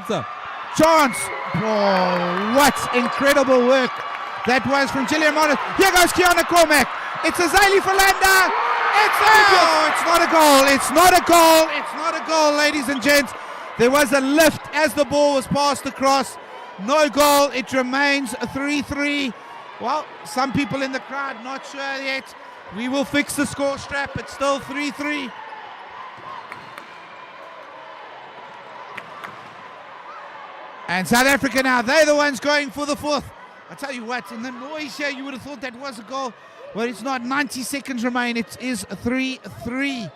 chance. Chance. Oh, what incredible work that was from Gillian Morris. Here goes Kiana Cormack. It's a Zayli Falanda. It's not a goal. It's not a goal. It's not a goal, ladies and gents. There was a lift as the ball was passed across. No goal. It remains 3-3. Well, some people in the crowd not sure yet. We will fix the score strap. It's still 3-3. And South Africa now, they're the ones going for the fourth. I tell you what, in the noise here, you would have thought that was a goal. Well, it's not. 90 seconds remain. It is 3-3.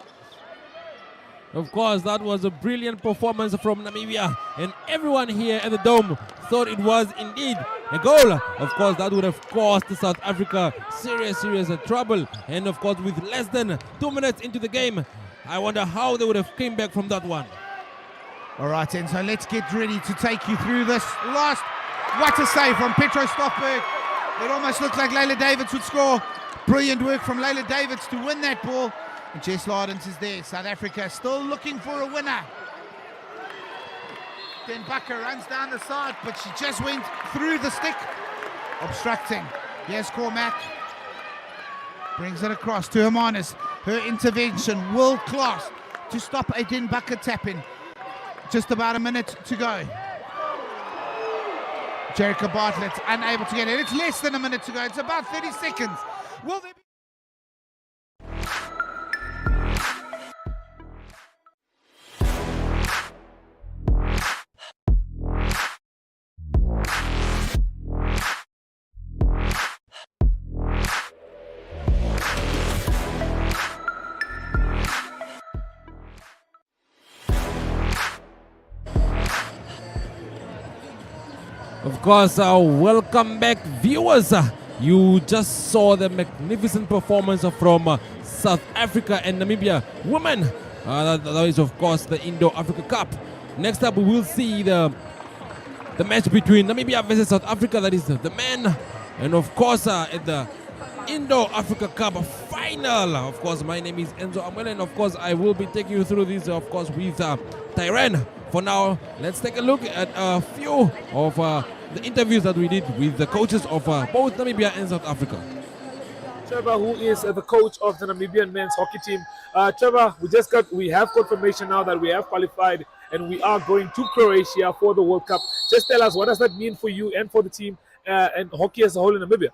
Of course, that was a brilliant performance from Namibia, and everyone here at the Dome thought it was indeed a goal. Of course, that would have caused South Africa serious trouble, and of course, with less than 2 minutes into the game, I wonder how they would have came back from that one. All right, and so let's get ready to take you through this last. What a save from Petro Stoffberg. It almost looked like Layla Davids would score. Brilliant work from Layla Davids to win that ball. And Jess Lardens is there. South Africa still looking for a winner. Then Bakker runs down the side, but she just went through the stick, obstructing. Here's Cormack. Brings it across to Hermanus. Her intervention, world class, to stop a Den Bakker tap-in. Just about a minute to go. Jerica Bartlett unable to get it. It's less than a minute to go. It's about 30 seconds. Will there be... Of course, welcome back, viewers. You just saw the magnificent performance from South Africa and Namibia women. That is, of course, the Indo-Africa Cup. Next up, we will see the match between Namibia versus South Africa. That is the men. And of course, at the Indo-Africa Cup final. Of course, my name is Enzo Amwele, and of course, I will be taking you through this, of course, with Tyran. For now, let's take a look at a few of the interviews that we did with the coaches of both Namibia and South Africa. Trevor, who is the coach of the Namibian men's hockey team. Trevor, we have confirmation now that we have qualified and we are going to Croatia for the World Cup. Just tell us, what does that mean for you and for the team and hockey as a whole in Namibia?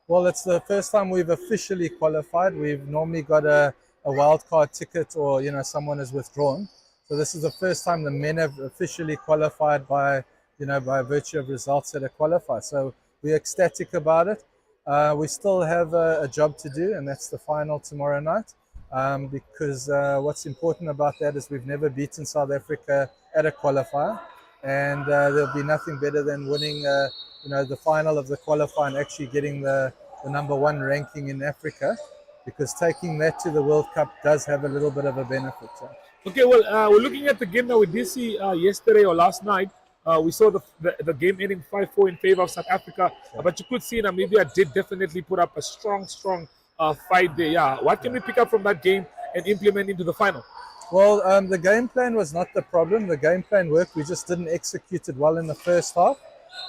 Well, it's the first time we've officially qualified. We've normally got a wild card ticket, or someone is withdrawn. So this is the first time the men have officially qualified by virtue of results that are qualified. So we're ecstatic about it. We still have a job to do, and that's the final tomorrow night. Because what's important about that is we've never beaten South Africa at a qualifier, and there'll be nothing better than winning, the final of the qualifier and actually getting the #1 ranking in Africa, because taking that to the World Cup does have a little bit of a benefit. Okay, well, we're looking at the game that we did see yesterday or last night. We saw the game ending 5-4 in favor of South Africa, but you could see Namibia did definitely put up a strong fight there. Yeah, what can we pick up from that game and implement into the final? Well, the game plan was not the problem. The game plan worked. We just didn't execute it well in the first half,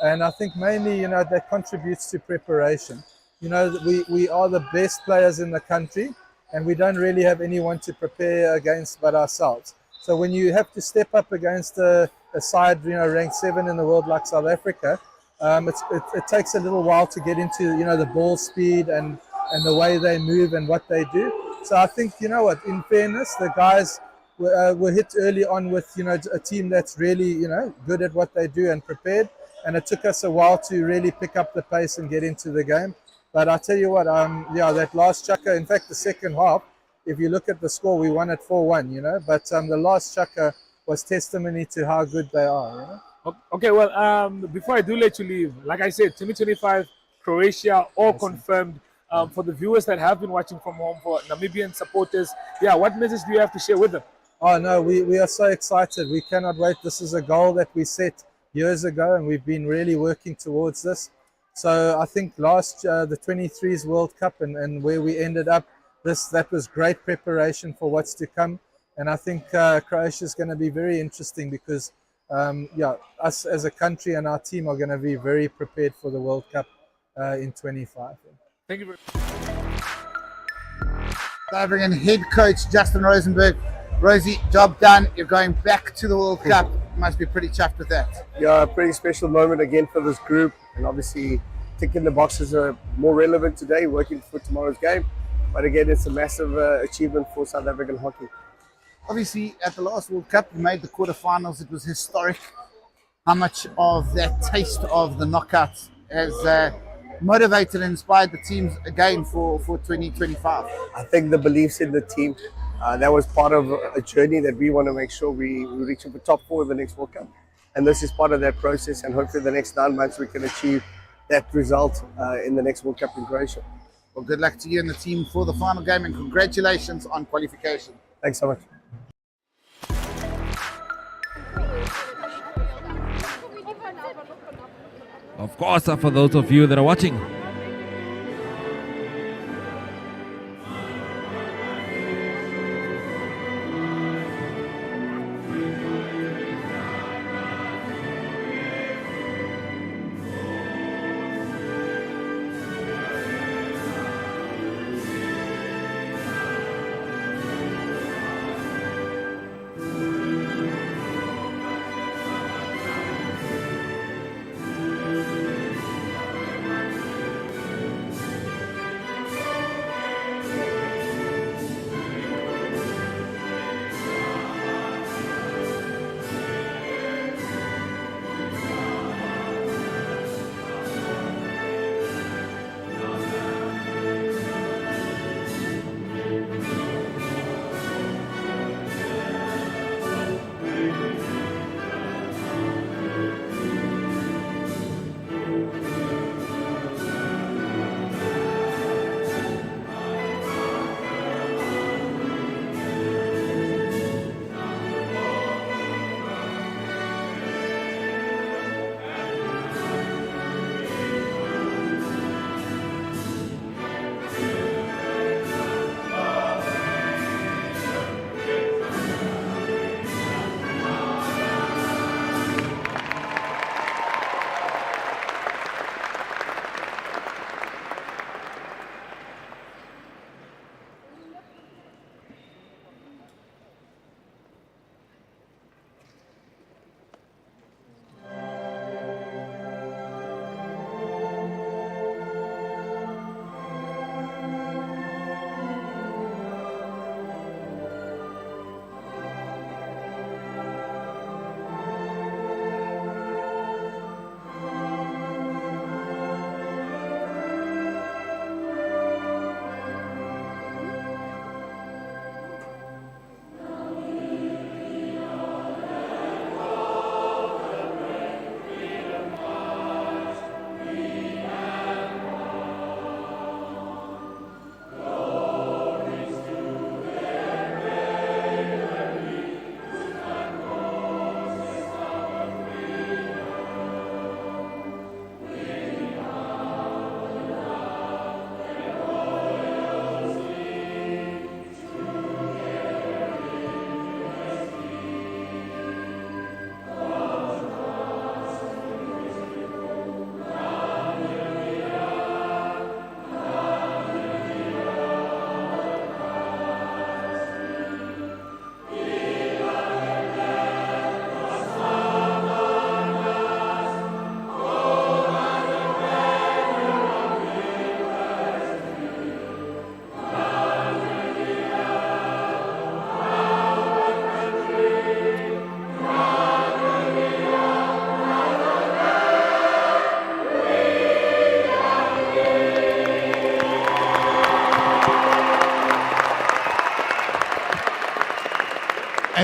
and I think mainly, that contributes to preparation. We are the best players in the country, and we don't really have anyone to prepare against but ourselves. So when you have to step up against a side, ranked 7 in the world like South Africa, it takes a little while to get into, the ball speed and the way they move and what they do. So I think, in fairness, the guys were hit early on with, a team that's really, good at what they do and prepared. And it took us a while to really pick up the pace and get into the game. But I tell you what, that last chucker, in fact, the second half, if you look at the score, we won at 4-1, but the last chucker was testimony to how good they are. Okay, well, before I do let you leave, like I said, 2025, Croatia, all confirmed. For the viewers that have been watching from home, for Namibian supporters, what message do you have to share with them? Oh, no, we are so excited. We cannot wait. This is a goal that we set years ago, and we've been really working towards this. So I think the 23's World Cup and where we ended up, that was great preparation for what's to come. And I think Croatia is going to be very interesting, because yeah, us as a country and our team are going to be very prepared for the World Cup in 25. Thank you very South African head coach Justin Rosenberg. Rosie, job done. You're going back to the World Cup. You must be pretty chuffed with that. Yeah, a pretty special moment again for this group, and obviously ticking the boxes are more relevant today, working for tomorrow's game. But again, it's a massive achievement for South African hockey. Obviously, at the last World Cup, you made the quarterfinals. It was historic. How much of that taste of the knockouts has motivated and inspired the teams again for 2025? I think the beliefs in the team, that was part of a journey that we want to make sure we reach the top 4 of the next World Cup. And this is part of that process, and hopefully the next 9 months we can achieve that result in the next World Cup in Croatia. Well, good luck to you and the team for the final game, and congratulations on qualification. Thanks so much. Of course, for those of you that are watching,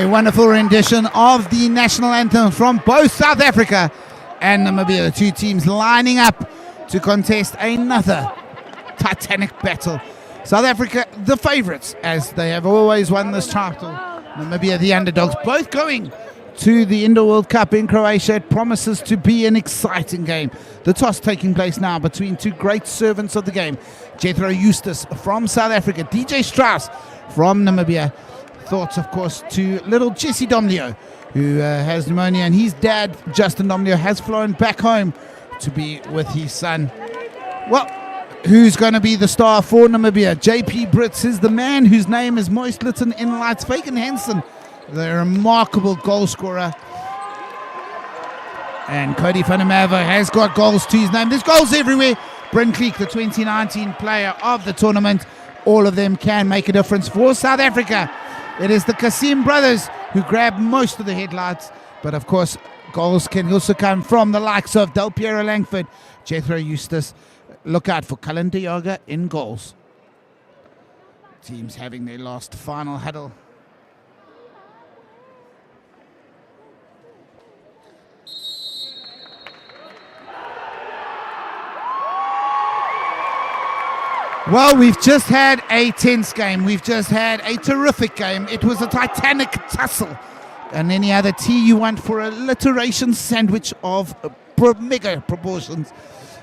A wonderful rendition of the national anthem from both South Africa and Namibia, the two teams lining up to contest another titanic battle. South Africa, the favourites, as they have always won this title. Namibia, the underdogs, both going to the Indoor World Cup in Croatia. It promises to be an exciting game. The toss taking place now between two great servants of the game. Jethro Eustace from South Africa, DJ Strauss from Namibia. Thoughts, of course, to little Jesse Domleo who has pneumonia, and his dad, Justin Domleo, has flown back home to be with his son. Well, who's going to be the star for Namibia? JP Brits is the man whose name is most written in lights. Fagan Hansen, the remarkable goal scorer. And Cody van der Merwe has got goals to his name. There's goals everywhere. Bryn Cleek, the 2019 player of the tournament. All of them can make a difference for South Africa. It is the Kasim brothers who grab most of the headlights. But of course, goals can also come from the likes of Del Piero Langford, Jethro Eustace. Look out for Cullen Dioga in goals. Teams having their last final huddle. Well, we've just had a tense game. We've just had a terrific game. It was a titanic tussle. And any other tea you want for a alliteration sandwich of mega proportions.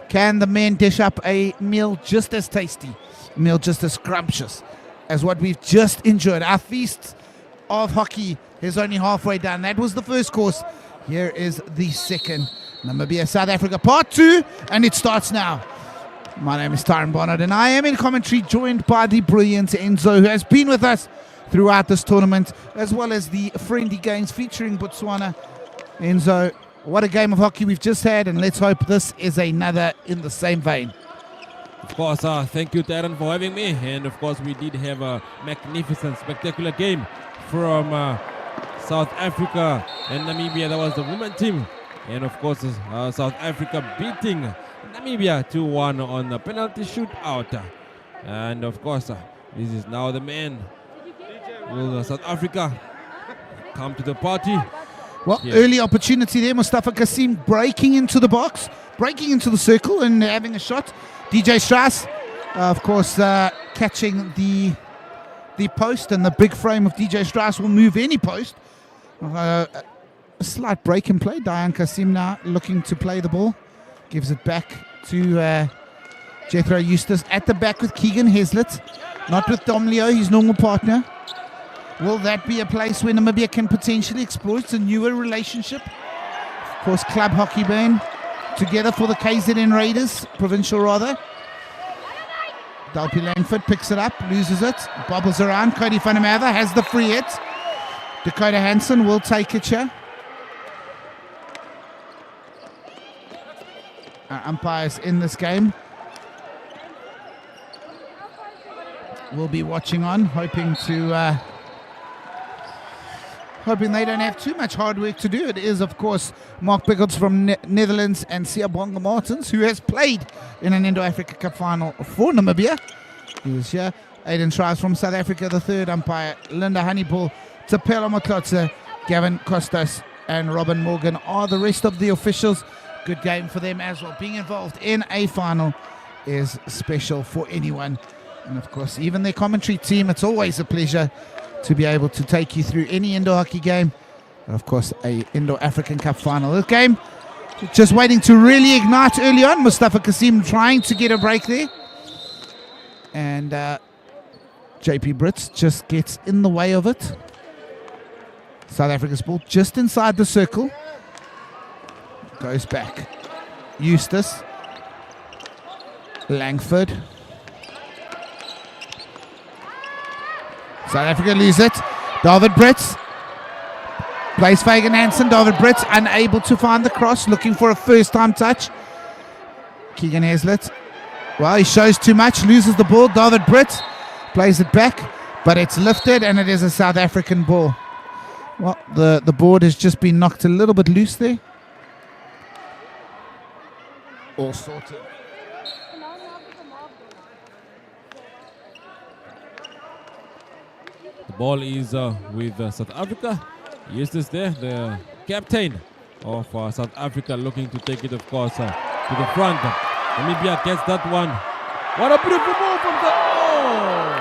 Can the men dish up a meal just as tasty, a meal just as scrumptious as what we've just enjoyed? Our feast of hockey is only halfway done. That was the first course. Here is the second. Namibia, South Africa, part 2, and it starts now. My name is Tyron Barnard, and I am in commentary, joined by the brilliant Enzo, who has been with us throughout this tournament, as well as the friendly games featuring Botswana. Enzo, what a game of hockey we've just had, and let's hope this is another in the same vein. Of course, thank you, Darren, for having me. And of course, we did have a magnificent, spectacular game from South Africa and Namibia. That was the women team. And of course, South Africa beating Namibia 2-1 on the penalty shootout. And of course, this is now the man. Will South Africa come to the party? Well, early opportunity there. Mustafa Kasim breaking into the box, breaking into the circle and having a shot. DJ Strauss, of course, catching the post, and the big frame of DJ Strauss will move any post. A slight break in play. Diane Kasim now looking to play the ball. Gives it back to Jethro Eustace at the back with Keegan Heslett. Not with Domleo, his normal partner. Will that be a place where Namibia can potentially exploit a newer relationship? Of course, club hockey band together for the KZN Raiders, provincial rather. Dalpy Langford picks it up, loses it, bobbles around. Cody van der Merwe has the free hit. Dakota Hansen will take it here. Umpires in this game will be watching on, hoping they don't have too much hard work to do. It is, of course, Mark Biggles from Netherlands and Siabonga Martins, who has played in an Indo-Africa Cup final for Namibia. He was here. Aiden Schreiers from South Africa, the third umpire. Linda Honeyball, Tapela Motlotze, Gavin Costas, and Robin Morgan are the rest of the officials. Good game for them as well. Being involved in a final is special for anyone. And of course, even their commentary team, it's always a pleasure to be able to take you through any Indo hockey game. And of course, a Indo-African Cup final. This game just waiting to really ignite early on. Mustafa Kasim trying to get a break there. And JP Brits just gets in the way of it. South Africa's ball just inside the circle. Goes back. Eustace. Langford. South Africa lose it. David Brits plays Fagan Hansen. David Brits unable to find the cross, looking for a first-time touch. Keegan Heslett. Well, he shows too much, loses the ball. David Brits plays it back, but it's lifted, and it is a South African ball. Well, the board has just been knocked a little bit loose there. All sorted. The ball is with South Africa. Eustace there, the captain of South Africa, looking to take it, of course, to the front. Namibia gets that one. What a beautiful move from the... Oh!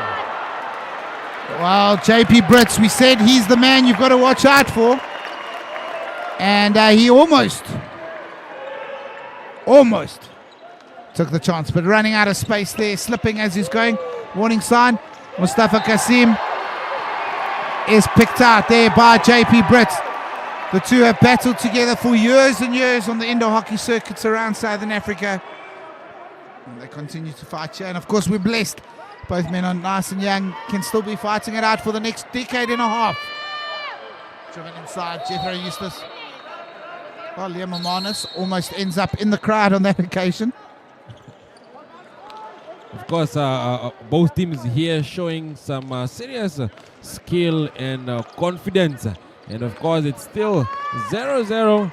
Well, JP Brits, we said he's the man you've got to watch out for. And he almost took the chance, but running out of space there, slipping as he's going. Warning sign. Mustafa Kasim is picked out there by JP Brits. The two have battled together for years and years on the indoor hockey circuits around Southern Africa. And they continue to fight here. And of course, we're blessed. Both men are nice and young, can still be fighting it out for the next decade and a half. Driven inside, Jethro Eustace. Well, Liam Amanis almost ends up in the crowd on that occasion. Of course, both teams here showing some serious skill and confidence. And of course, it's still 0-0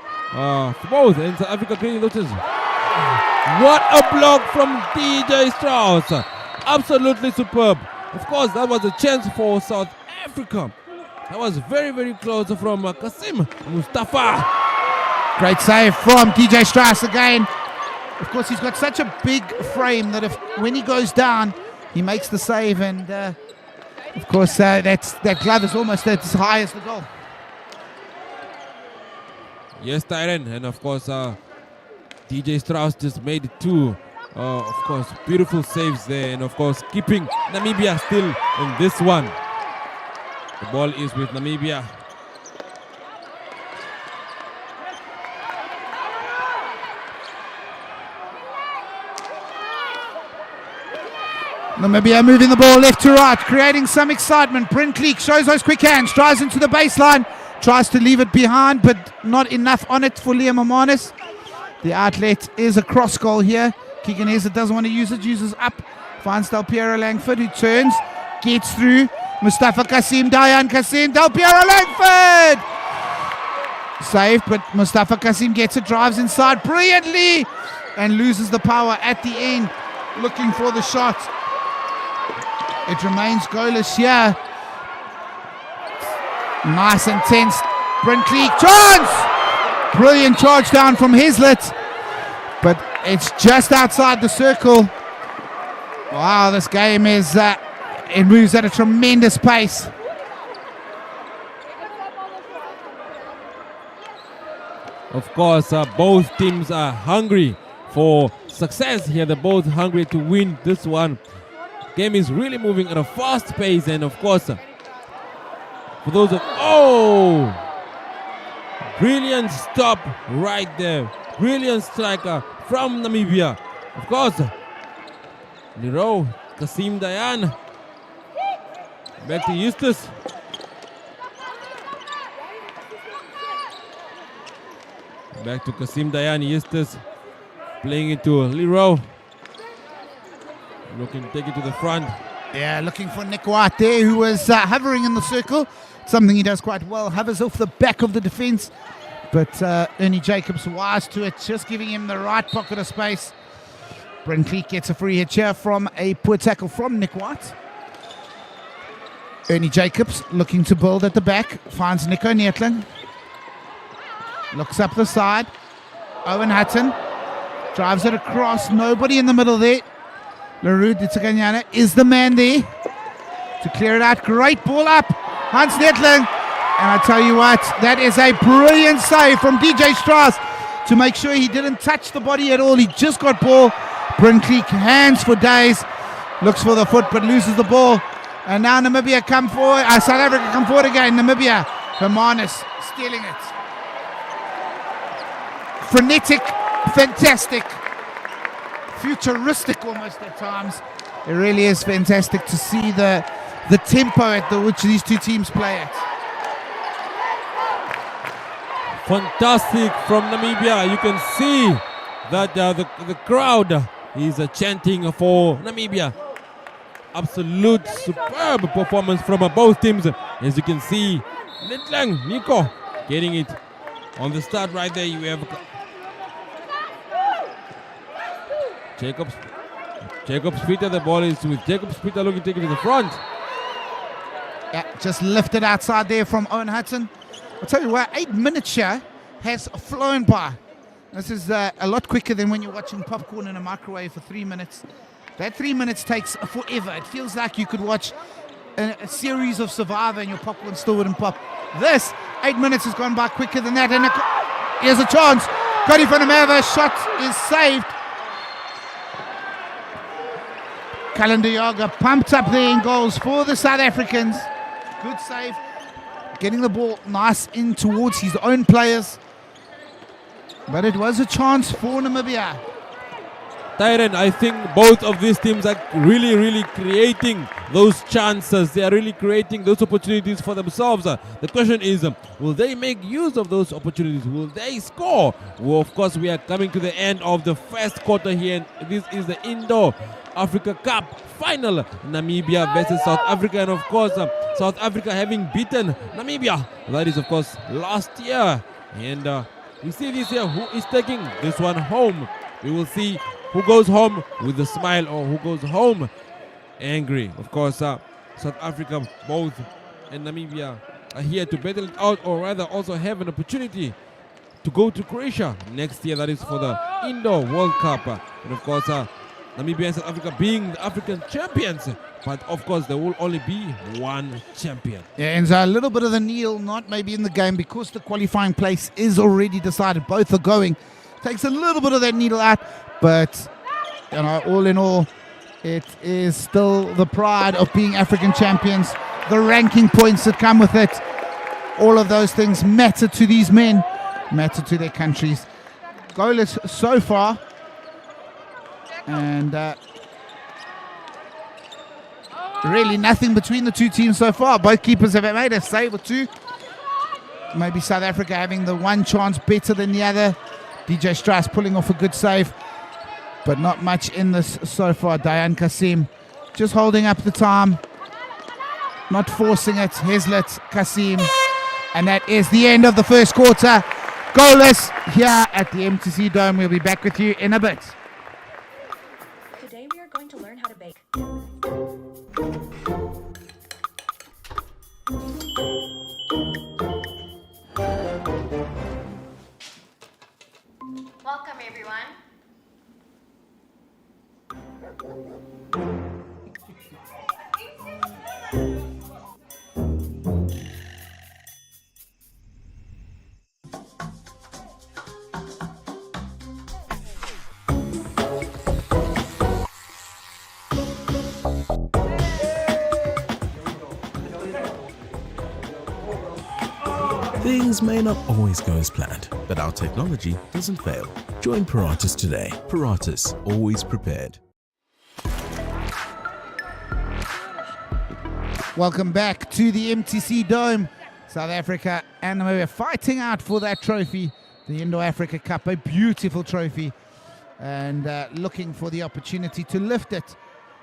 for both. And South Africa clearly loses. What a block from DJ Strauss. Absolutely superb. Of course, that was a chance for South Africa. That was very, very close from Kasim Mustafa. Great save from DJ Strauss again. Of course, he's got such a big frame that when he goes down, he makes the save. And of course, that glove is almost as high as the goal. Yes, Tyron. And of course, DJ Strauss just made two, of course, beautiful saves there. And of course, keeping Namibia still in this one. The ball is with Namibia. Namibia moving the ball left to right, creating some excitement. Brent Leek shows those quick hands, drives into the baseline, tries to leave it behind, but not enough on it for Liam Amanis. The outlet is a cross goal here. Keegan doesn't want to use it, uses up. Finds Del Piero Langford, who turns, gets through. Mustafa Kasim, Dayan Kasim, Del Piero Langford! Saved, but Mustafa Kasim gets it, drives inside brilliantly, and loses the power at the end, looking for the shot. It remains goalless here. Nice and tense. Brent Leek, chance! Brilliant charge down from Heslett, but it's just outside the circle. Wow, this game is, it moves at a tremendous pace. Of course, both teams are hungry for success here. They're both hungry to win this one. Game is really moving at a fast pace, and of course, for those of brilliant stop right there, brilliant striker from Namibia. Of course, Leroy Kasim Dayan, back to Eustace. Back to Kasim Dayan. Eustace playing it to Leroy. Looking to take it to the front. Yeah, looking for Nick White there, who was hovering in the circle. Something he does quite well. Hovers off the back of the defense. But Ernie Jacobs wise to it, just giving him the right pocket of space. Brent Leek gets a free hit here from a poor tackle from Nick White. Ernie Jacobs looking to build at the back. Finds Nico Neetling. Looks up the side. Owen Hutton drives it across. Nobody in the middle there. Leroux Ditsiganyana is the man there to clear it out. Great ball up. Hans Neetling. And I tell you what, that is a brilliant save from DJ Strauss to make sure he didn't touch the body at all. He just got ball. Brent Leek hands for days. Looks for the foot but loses the ball. And now Namibia come forward. South Africa come forward again. Namibia. Hermanus stealing it. Frenetic, fantastic, futuristic almost at times. It really is fantastic to see the tempo at which these two teams play at. Fantastic from Namibia. You can see that the crowd is chanting for Namibia. Absolute superb performance from both teams. As you can see, Litlang Nico getting it on the start right there. You have Jacobs Peter. The ball is with Jacobs Peter looking to take it to the front. Yeah, just lifted outside there from Owen Hudson. I'll tell you what, 8 minutes here has flown by. This is a lot quicker than when you're watching popcorn in a microwave for 3 minutes. That 3 minutes takes forever. It feels like you could watch a series of Survivor and your popcorn still wouldn't pop. This 8 minutes has gone by quicker than that. And here's a chance. Cody van der Merwe, shot is saved. Calendar Yaga pumped up there in goals for the South Africans. Good save. getting the ball nice in towards his own players. But it was a chance for Namibia. Tyron, I think both of these teams are really creating those chances. They are really creating those opportunities for themselves. The question is, will they make use of those opportunities? Will they score? Well, of course, we are coming to the end of the first quarter here. And this is the Indo-Africa Cup final. Namibia versus South Africa. And of course, South Africa having beaten Namibia. That is, of course, last year. And we see this here. Who is taking this one home? We will see who goes home with a smile or who goes home angry. Of course, South Africa, both, and Namibia are here to battle it out, or rather also have an opportunity to go to Croatia next year. That is for the Indo World Cup. And of course, Namibia and South Africa being the African champions. But of course, there will only be one champion. Yeah, and so a little bit of the kneel, not maybe in the game, because the qualifying place is already decided. Both are going. Takes a little bit of that needle out, but you know, all in all, it is still the pride of being African champions. The ranking points that come with it, all of those things matter to these men, matter to their countries. Goalless so far, and really nothing between the two teams so far. Both keepers have made a save or two. Maybe South Africa having the one chance better than the other. DJ Strauss pulling off a good save, but not much in this so far. Dayan Kasim just holding up the time, not forcing it. Hezlet Kasim, and that is the end of the first quarter. Goalless here at the MTC Dome. We'll be back with you in a bit. Today we are going to learn how to bake. Welcome, everyone. Things may not always go as planned, but our technology doesn't fail. Join Paratus today. Paratus, always prepared. Welcome back to the MTC Dome. South Africa and Namibia fighting out for that trophy, the Indo-Africa Cup, a beautiful trophy, and looking for the opportunity to lift it.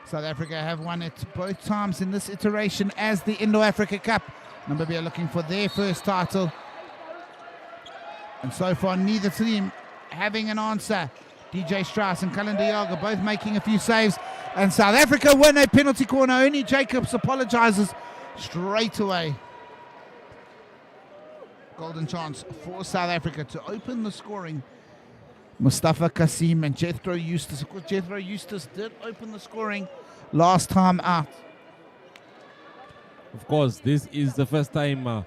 South Africa have won it both times in this iteration as the Indo-Africa Cup. Namibia looking for their first title. And so far, neither team having an answer. DJ Strauss and Cullen de Jager both making a few saves. And South Africa win a penalty corner. Only Jacobs apologizes straight away. Golden chance for South Africa to open the scoring. Mustafa Kasim and Jethro Eustace. Of course, Jethro Eustace did open the scoring last time out. Of course, this is the first time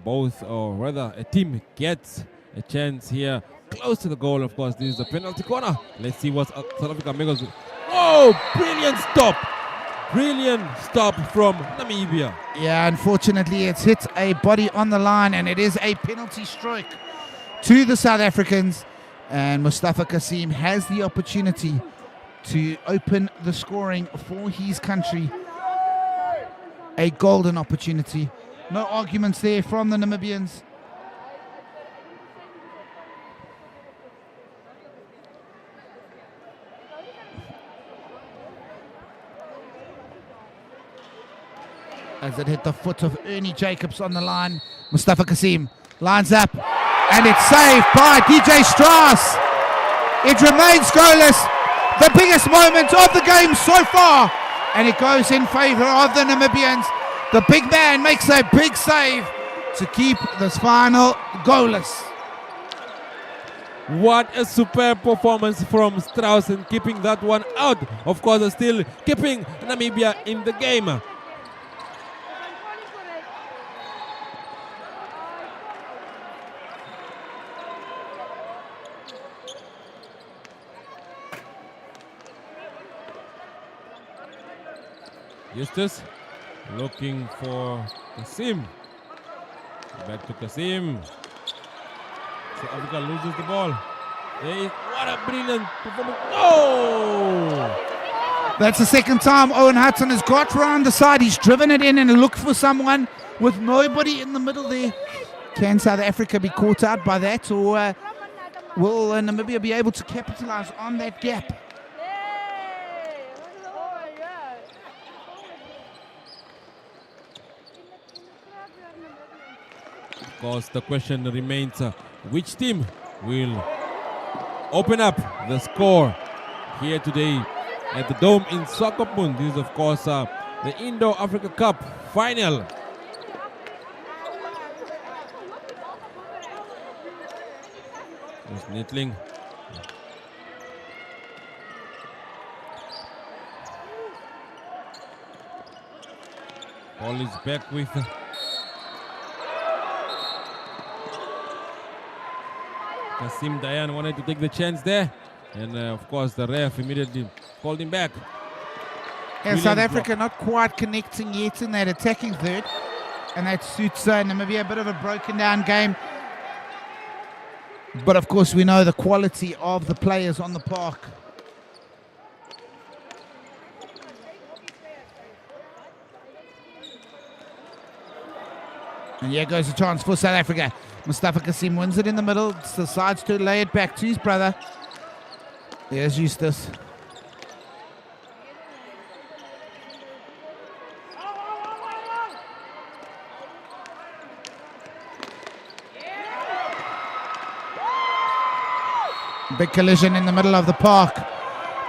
both, or rather a team gets a chance here close to the goal. Of course, this is the penalty corner. Let's see what South Africa makes. Oh, brilliant stop. Brilliant stop from Namibia. Yeah, unfortunately, it's hit a body on the line, and it is a penalty stroke to the South Africans. And Mustafa Kasim has the opportunity to open the scoring for his country. A golden opportunity. No arguments there from the Namibians. As it hit the foot of Ernie Jacobs on the line, Mustafa Kasim lines up, and it's saved by DJ Strauss. It remains goalless. The biggest moment of the game so far, and it goes in favor of the Namibians. The big man makes a big save to keep this final goalless. What a superb performance from Strauss in keeping that one out. Of course, still keeping Namibia in the game. Eustace looking for Kasim. Back to Kasim. South Africa loses the ball. What a brilliant performance. Oh! That's the second time Owen Hudson has got round the side. He's driven it in and looked for someone with nobody in the middle there. Can South Africa be caught out by that, or will Namibia be able to capitalize on that gap? Of course, the question remains, which team will open up the score here today at the Dome in Swakopmund? This is, of course, the Indo-Africa Cup final. There's Nittling. Ball is back with Kasim Dayan. Wanted to take the chance there, and of course the ref immediately called him back. And South Africa not quite connecting yet in that attacking third, and that suits Namibia. A bit of a broken down game, but of course we know the quality of the players on the park. And here goes a chance for South Africa. Mustafa Kasim wins it in the middle, decides to lay it back to his brother. There's Eustace. Big collision in the middle of the park,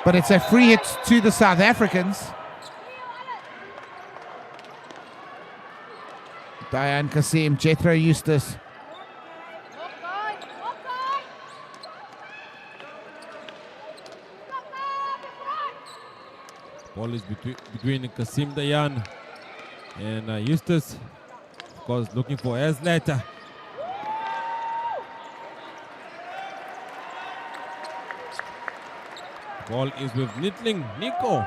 but it's a free hit to the South Africans. Diane Kasim, Jethro Eustace. Ball is between Kasim Dayan and Eustace. Of course, looking for Aslet. Ball is with Nittling Nico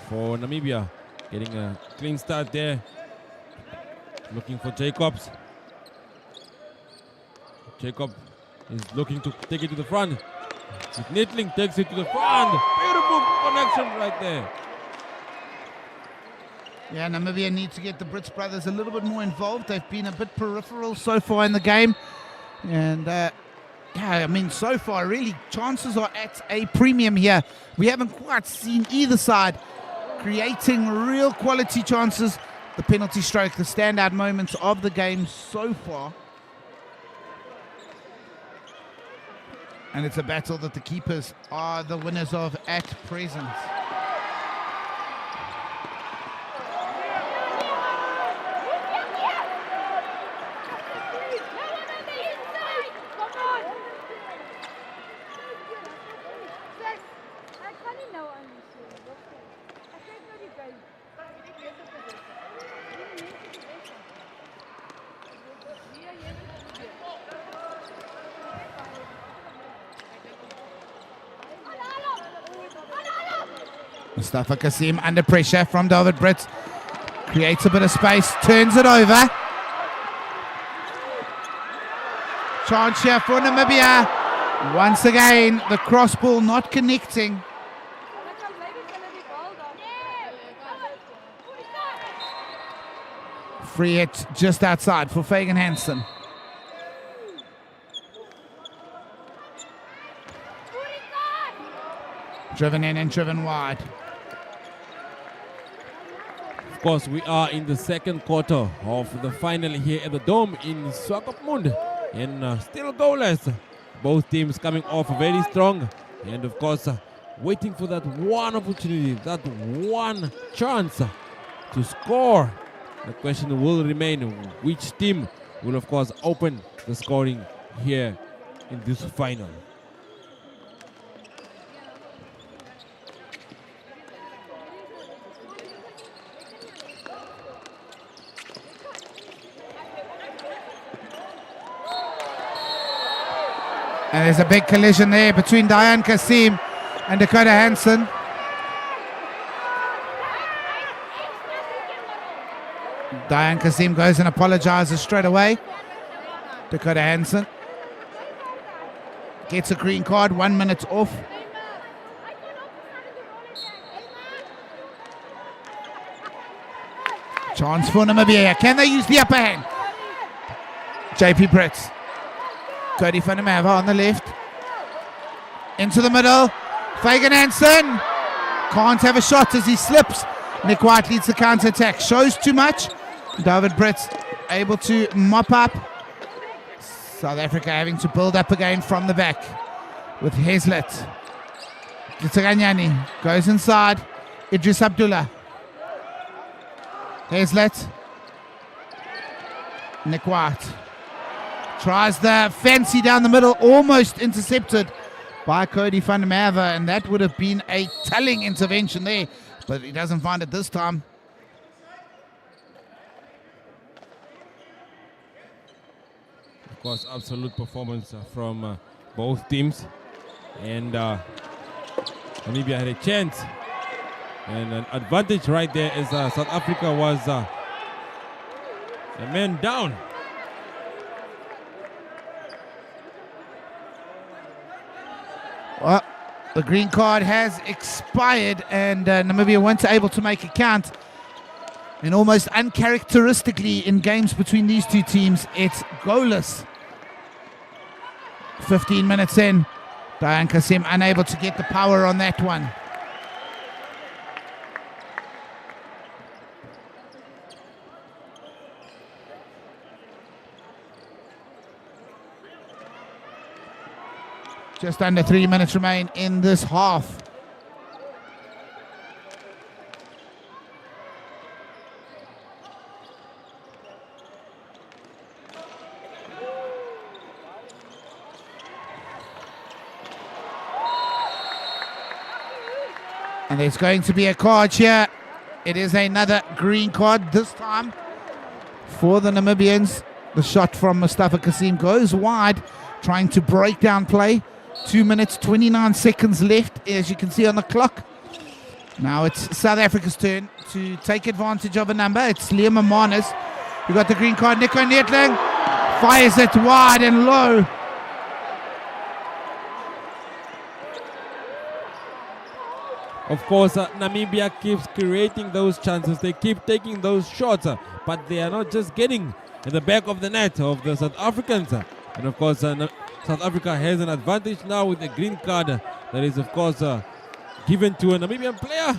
for Namibia. Getting a clean start there. Looking for Jacobs. Jacob is looking to take it to the front. Nittling takes it to the front. Beautiful connection right there. Yeah, Namibia need to get the Brits brothers a little bit more involved. They've been a bit peripheral so far in the game. And yeah, I mean, so far, really, chances are at a premium here. We haven't quite seen either side creating real quality chances. The penalty stroke, the standout moments of the game so far. And it's a battle that the keepers are the winners of at present. Mustafa Kasim under pressure from David Brits. Creates a bit of space, turns it over. Chance here for Namibia. Once again, the cross ball not connecting. Free hit just outside for Fagan Hansen. Driven in and driven wide. Of course, we are in the second quarter of the final here at the Dome in Swakopmund. And still goalless. Both teams coming off very strong. And of course, waiting for that one opportunity, that one chance to score. The question will remain, which team will of course open the scoring here in this final. And there's a big collision there between Diane Kasim and Dakota Hansen. Diane Kasim goes and apologizes straight away. Dakota Hansen gets a green card, 1 minute off. Chance for Namibia. Can they use the upper hand? JP Brits. Cody van der Merwe on the left. Into the middle. Fagan Hansen can't have a shot as he slips. Nick White leads the counter-attack. Shows too much. David Brits able to mop up. South Africa having to build up again from the back with Hazlett. Gitsaganyani goes inside. Idris Abdullah. Hazlett. Nick White tries the fancy down the middle, almost intercepted by Cody van der Merwe, and that would have been a telling intervention there, but he doesn't find it this time. Of course, absolute performance from both teams, and Namibia had a chance and an advantage right there as South Africa was a man down. Well, the green card has expired, and Namibia weren't able to make a count. And almost uncharacteristically in games between these two teams, it's goalless. 15 minutes in, Diane Kasim unable to get the power on that one. Just under 3 minutes remain in this half. And there's going to be a card here. It is another green card, this time for the Namibians. The shot from Mustafa Kasim goes wide, trying to break down play. 2 minutes, 29 seconds left, as you can see on the clock. Now it's South Africa's turn to take advantage of a number. It's Liam Amanis who got the green card. Nico Nettling fires it wide and low. Of course, Namibia keeps creating those chances. They keep taking those shots, but they are not just getting in the back of the net of the South Africans. And of course, South Africa has an advantage now with the green card that is, of course, given to a Namibian player.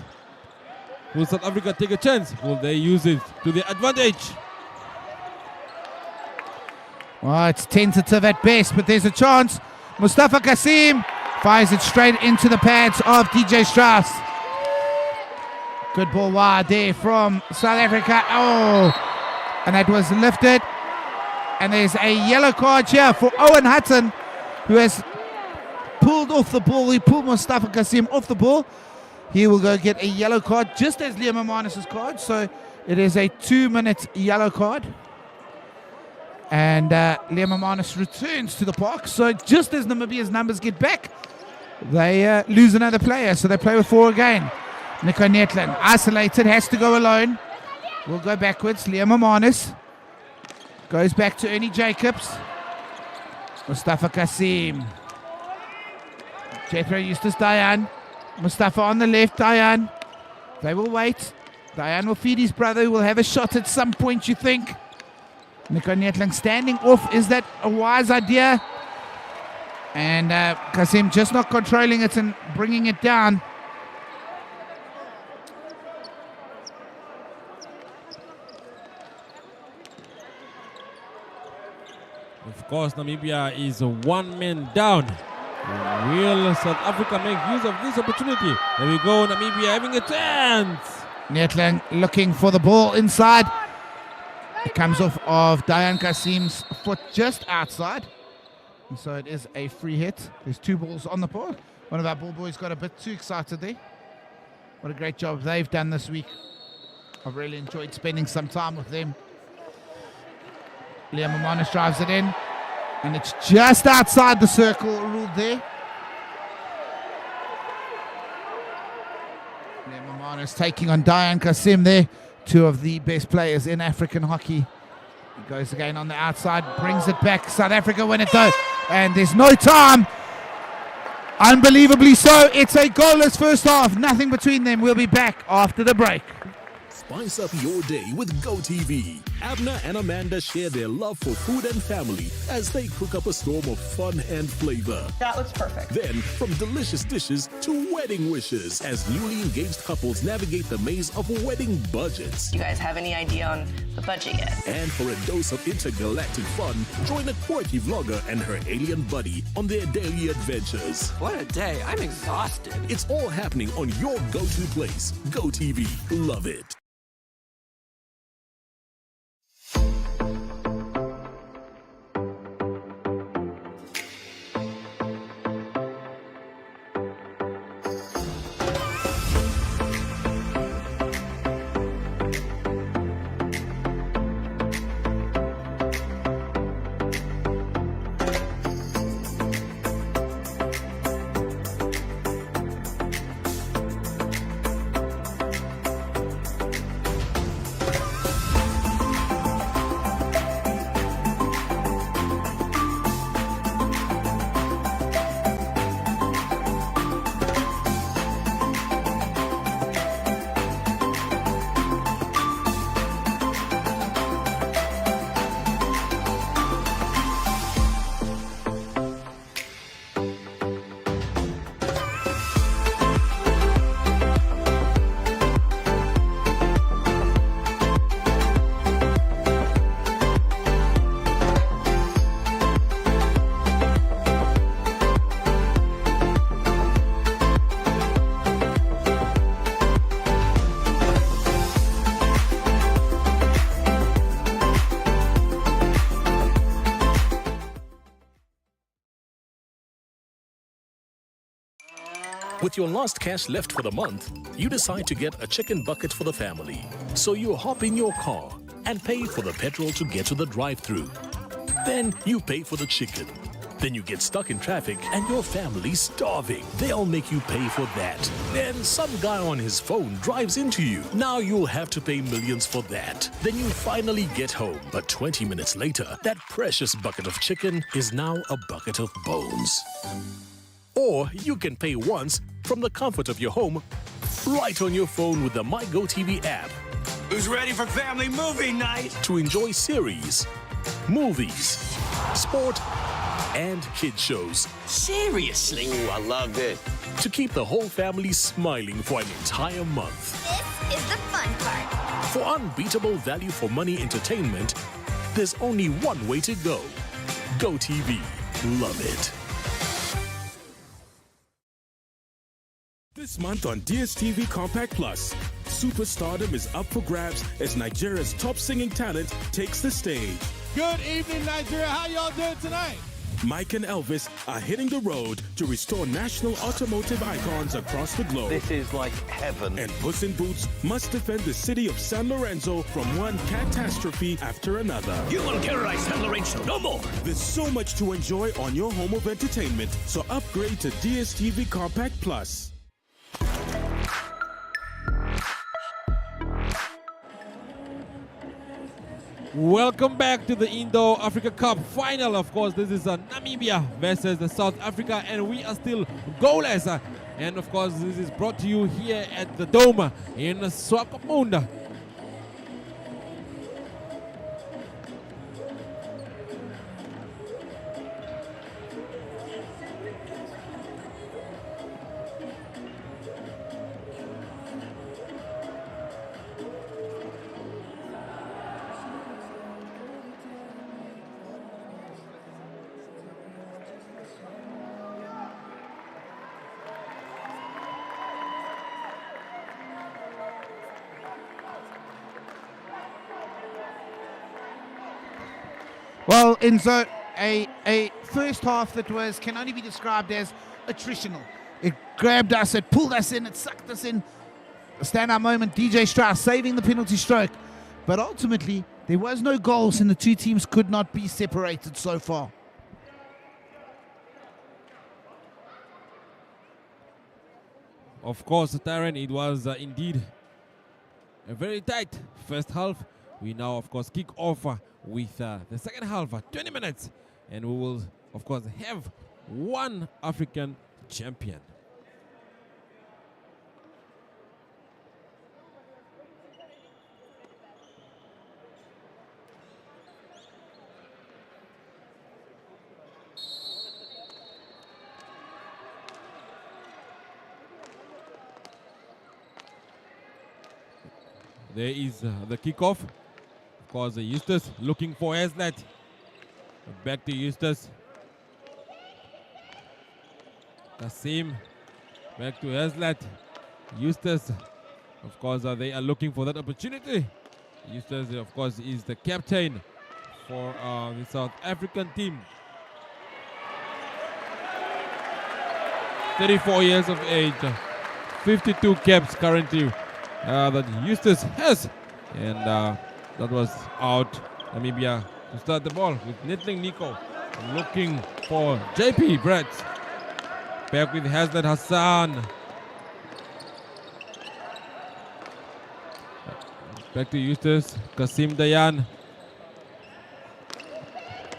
Will South Africa take a chance? Will they use it to their advantage? Well, it's tentative at best, but there's a chance. Mustafa Kasim fires it straight into the pads of DJ Strauss. Good ball wide there from South Africa. Oh, and that was lifted. And there's a yellow card here for Owen Hutton, who has pulled off the ball. He pulled Mustafa Kasim off the ball. He will go get a yellow card, just as Liam Amanis' card. So it is a 2 minute yellow card. And Liam Amanis returns to the park. So just as Namibia's numbers get back, they lose another player. So they play with 4 again. Nico Nettling, isolated, has to go alone. Will go backwards. Liam Amanis goes back to Ernie Jacobs. Mustafa Kasim. Jethro Eustace Dayan. Mustafa on the left, Dayan. They will wait. Dayan will feed his brother, who will have a shot at some point, you think. Nico Nettling standing off. Is that a wise idea? And Kasim just not controlling it and bringing it down. Of course, Namibia is 1 man down. Will South Africa make use of this opportunity? There we go, Namibia having a chance. Nettling looking for the ball inside. It comes off of Diane Kasim's foot just outside. And so it is a free hit. There's 2 balls on the board. One of our ball boys got a bit too excited there. What a great job they've done this week. I've really enjoyed spending some time with them. Liam Amanis drives it in, and it's just outside the circle ruled there. Liam Amanis taking on Diane Kasim there. two of the best players in African hockey. He goes again on the outside, brings it back. South Africa win it though, and there's no time. Unbelievably so, it's a goalless first half. Nothing between them. We'll be back after the break. Spice up your day with GoTV. Abner and Amanda share their love for food and family as they cook up a storm of fun and flavor. That looks perfect. Then, from delicious dishes to wedding wishes as newly engaged couples navigate the maze of wedding budgets. You guys have any idea on the budget yet? And for a dose of intergalactic fun, join a quirky vlogger and her alien buddy on their daily adventures. What a day. I'm exhausted. It's all happening on your go-to place. GoTV. Love it. With your last cash left for the month, you decide to get a chicken bucket for the family. So you hop in your car and pay for the petrol to get to the drive-thru. Then you pay for the chicken. Then you get stuck in traffic and your family's starving. They'll make you pay for that. Then some guy on his phone drives into you. Now you'll have to pay millions for that. Then you finally get home. But 20 minutes later, that precious bucket of chicken is now a bucket of bones. Or you can pay once from the comfort of your home, right on your phone with the MyGoTV app. Who's ready for family movie night? To enjoy series, movies, sport, and kid shows. Seriously? Ooh, I love this. To keep the whole family smiling for an entire month. This is the fun part. For unbeatable value for money entertainment, there's only one way to go. GoTV. Love it. This month on DSTV Compact Plus, superstardom is up for grabs as Nigeria's top singing talent takes the stage. Good evening, Nigeria. How y'all doing tonight? Mike and Elvis are hitting the road to restore national automotive icons across the globe. This is like heaven. And Puss in Boots must defend the city of San Lorenzo from one catastrophe after another. You will terrorize San Lorenzo no more. There's so much to enjoy on your home of entertainment, so upgrade to DSTV Compact Plus. Welcome back to the Indo-Africa Cup final. Of course, this is Namibia versus the South Africa, and we are still goalless. And of course, this is brought to you here at the Dome in Swakopmund. Well, Enzo, a first half that can only be described as attritional. It grabbed us, it pulled us in, it sucked us in. A standout moment, DJ Strauss saving the penalty stroke. But ultimately, there was no goals and the two teams could not be separated so far. Of course, Darren, it was indeed a very tight first half. We now, of course, kick off with the second half, 20 minutes, and we will, of course, have one African champion. There is the kickoff. Of course, Eustace looking for Hazlet. Back to Eustace. Kasim. Back to Hazlet. Eustace. Of course, they are looking for that opportunity. Eustace, of course, is the captain for the South African team. 34 years of age. 52 caps currently that Eustace has, and that was out. Namibia to start the ball with Netling Nico looking for JP Brett. Back with Hazlet Hassan. Back to Eustace. Kasim Dayan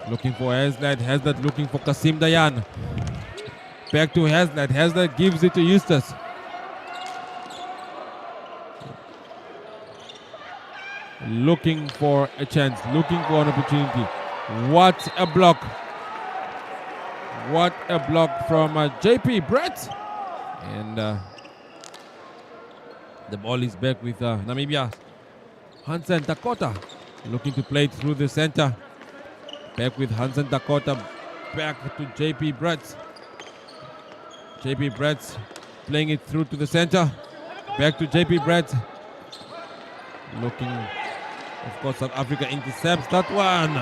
looking for Hazlet. Hazlet looking for Kasim Dayan. Back to Hazlet. Hazlet gives it to Eustace. Looking for a chance, looking for an opportunity. What a block. What a block from JP Brett. And the ball is back with Namibia. Hansen Dakota looking to play it through the center. Back with Hansen Dakota. Back to JP Brett. JP Brett playing it through to the center. Back to JP Brett. Looking. Of course, South Africa intercepts that one.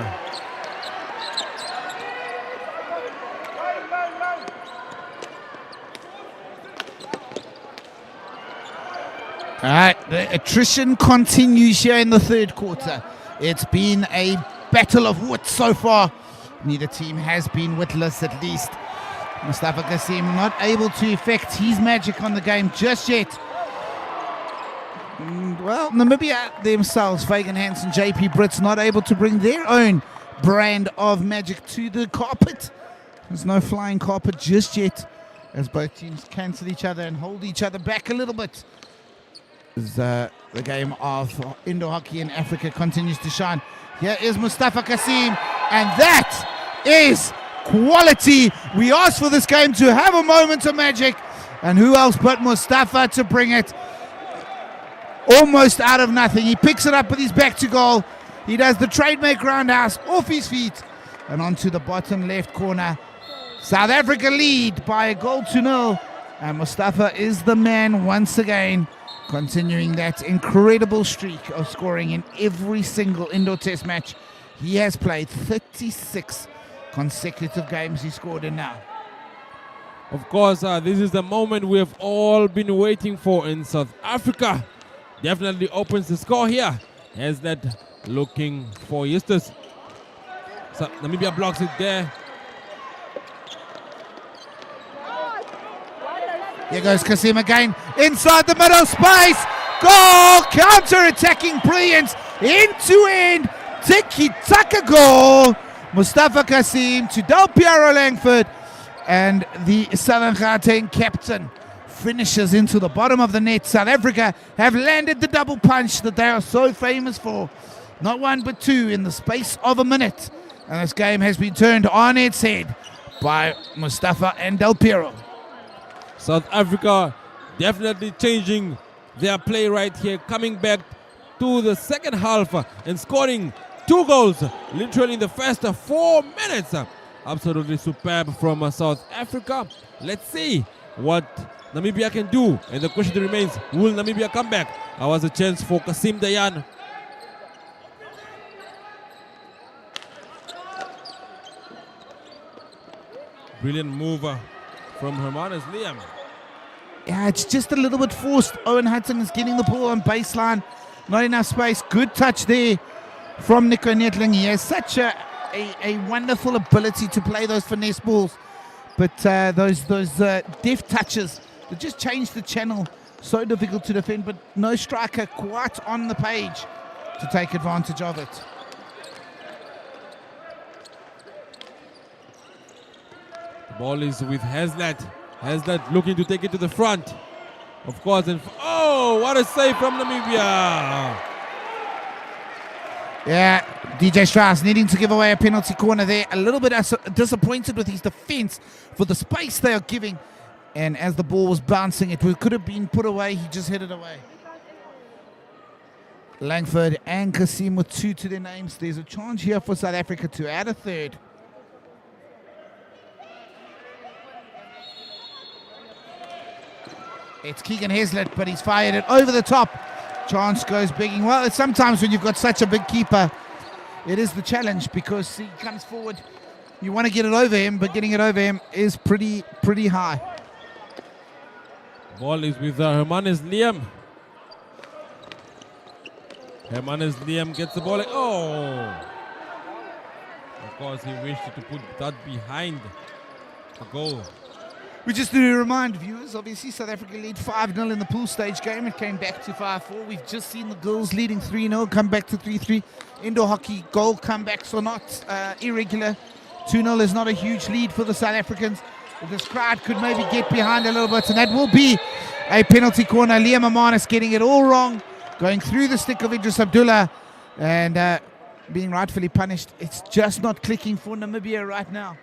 All right, the attrition continues here in the third quarter. It's been a battle of wits so far. Neither team has been witless, at least. Mustafa Kasim not able to effect his magic on the game just yet. Well, Namibia themselves, Fagan Hansen, JP Brits, not able to bring their own brand of magic to the carpet. There's no flying carpet just yet, as both teams cancel each other and hold each other back a little bit. As the game of indoor hockey in Africa continues to shine. Here is Mustafa Kasim, and that is quality. We asked for this game to have a moment of magic, and who else but Mustafa to bring it? Almost out of nothing. He picks it up with his back to goal. He does the trademark roundhouse off his feet and onto the bottom left corner. South Africa lead by 1-0. And Mustafa is the man once again, continuing that incredible streak of scoring in every single indoor test match. He has played 36 consecutive games he scored in now. Of course, this is the moment we have all been waiting for in South Africa. Definitely opens the score here. Hazlet looking for Eustace. So Namibia blocks it there. Here goes Kasim again. Inside the middle space. Goal! Counter-attacking brilliance. End-to-end. Tiki-taka goal. Mustafa Kasim to Del Piero Langford. And the Southern Gauteng captain finishes into the bottom of the net. South Africa have landed the double punch that they are so famous for. Not one but two in the space of a minute. And this game has been turned on its head by Mustafa and Del Piero. South Africa definitely changing their play right here, coming back to the second half and scoring 2 goals literally in the first 4 minutes. Absolutely superb from South Africa. Let's see what Namibia can do, and the question remains, will Namibia come back? There was a chance for Kasim Dayan. Brilliant move from Hermanus Liam. Yeah, it's just a little bit forced. Owen Hudson is getting the ball on baseline. Not enough space. Good touch there from Nico Netling. He has such a wonderful ability to play those finesse balls. But those deft touches that just change the channel So difficult to defend, but no striker quite on the page to take advantage of it. The ball is with Hazlitt. Hazlitt looking to take it to the front. Of course, and oh, what a save from Namibia. Yeah, DJ Strauss needing to give away a penalty corner there. A little bit disappointed with his defense for the space they are giving. And as the ball was bouncing, it could have been put away. He just headed away. Langford and Kasim with 2 to their names. There's a chance here for South Africa to add a third. It's Keegan Hazlitt, but he's fired it over the top. Chance goes begging. Well, sometimes when you've got such a big keeper, it is the challenge because he comes forward. You want to get it over him, but getting it over him is pretty high. Ball is with Hermanus Liam. Hermanus Liam gets the ball. Oh! Of course, he wished to put that behind the goal. We just need to remind viewers, obviously South Africa lead 5-0 in the pool stage game. It came back to 5-4. We've just seen the girls leading 3-0, come back to 3-3. Indoor hockey goal comebacks are not irregular. 2-0 is not a huge lead for the South Africans. This crowd could maybe get behind a little bit, and that will be a penalty corner. Liam Amanis getting it all wrong, going through the stick of Idris Abdullah and being rightfully punished. It's just not clicking for Namibia right now.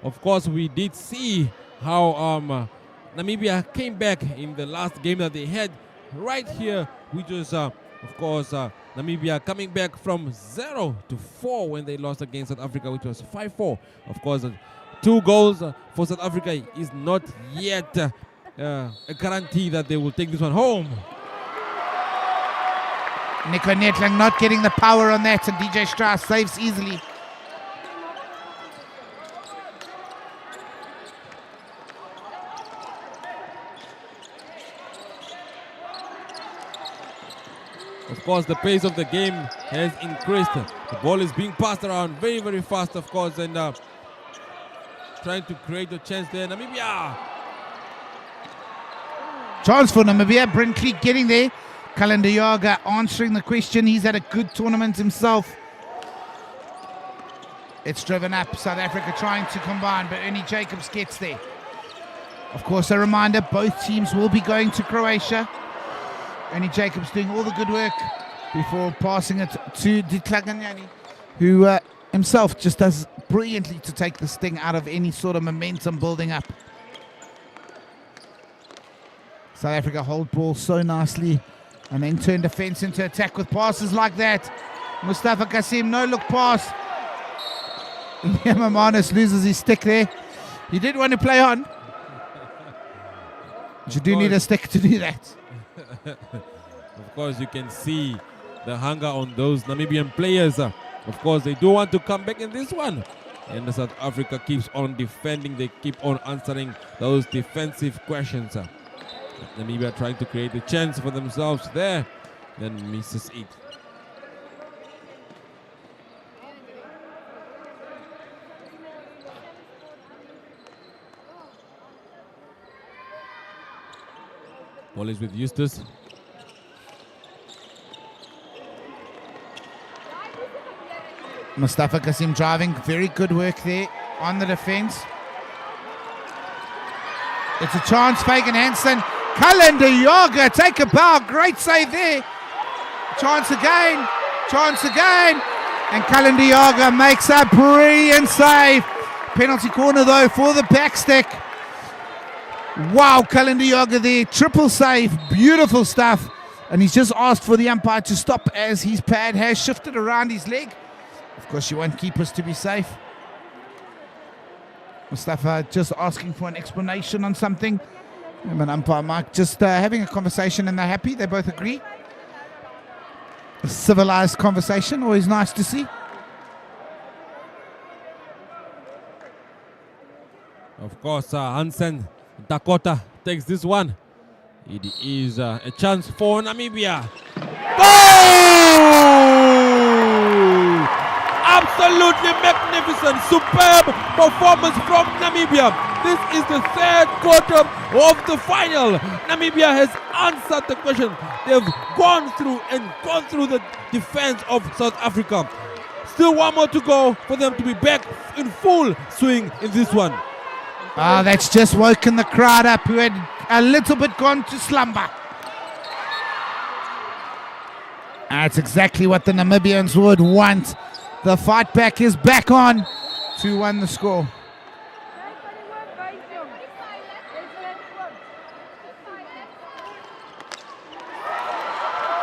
Of course, we did see how Namibia came back in the last game that they had right here, which was, of course, Namibia coming back from 0-4 when they lost against South Africa, which was 5-4. Of course, 2 goals for South Africa is not yet a guarantee that they will take this one home. Nico Netling not getting the power on that, and DJ Strauss saves easily. Of course, the pace of the game has increased. The ball is being passed around very fast, of course, and trying to create a chance there. Namibia! Chance for Namibia. Brent Cleek getting there. Kalenda Yaga answering the question. He's had a good tournament himself. It's driven up. South Africa trying to combine, but Ernie Jacobs gets there. Of course, a reminder, both teams will be going to Croatia. Ernie Jacobs doing all the good work before passing it to Ditlaganyani, who himself just does brilliantly to take the sting out of any sort of momentum building up. South Africa hold ball so nicely and then turn defense into attack with passes like that. Mustafa Kasim, no look pass. Yamamanus loses his stick there. He did want to play on, but you do need a stick to do that. Of course, you can see the hunger on those Namibian players. Of course, they do want to come back in this one. And South Africa keeps on defending. They keep on answering those defensive questions. Namibia trying to create a chance for themselves there, then misses it. Ball is with Eustace. Mustafa Kasim driving, very good work there on the defense. It's a chance, Fagan Hansen. Kalenda Yaga, take a bow, great save there. Chance again, and Kalenda Yaga makes a brilliant save. Penalty corner though for the backstick. Wow, Kalenda Yaga there, triple save, beautiful stuff. And he's just asked for the umpire to stop as his pad has shifted around his leg. Of course, you want keepers to be safe. Mustafa just asking for an explanation on something. Him and umpire Mike just having a conversation, and they're happy. They both agree. A civilized conversation, always nice to see. Of course, Hansen Dakota takes this one. It is a chance for Namibia. Goal! Absolutely magnificent, superb performance from Namibia. This is the third quarter of the final. Namibia has answered the question. They've gone through the defense of South Africa. Still one more to go for them to be back in full swing in this one. That's just woken the crowd up, who had a little bit gone to slumber. That's exactly what the Namibians would want. The fight back is back on. 2-1 the score.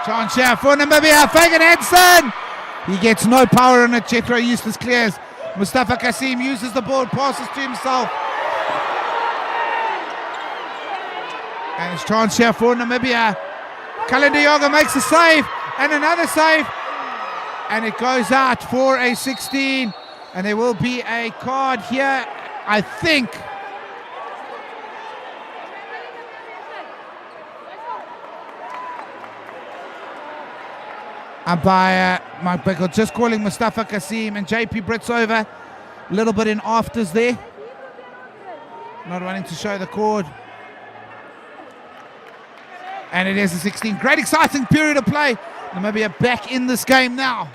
Chance here for Namibia. Fagan Hansen. He gets no power on it. Jethro Eustace clears. Mustafa Kasim uses the ball, passes to himself. And it's chance here for Namibia. Kalenda Yoga makes a save. And another save. And it goes out for a 16. And there will be a card here, I think. Umpire Mike Bickle just calling Mustafa Kasim and JP Brits over. A little bit in afters there. Not wanting to show the cord. And it is a 16. Great exciting period of play. Namibia back in this game now.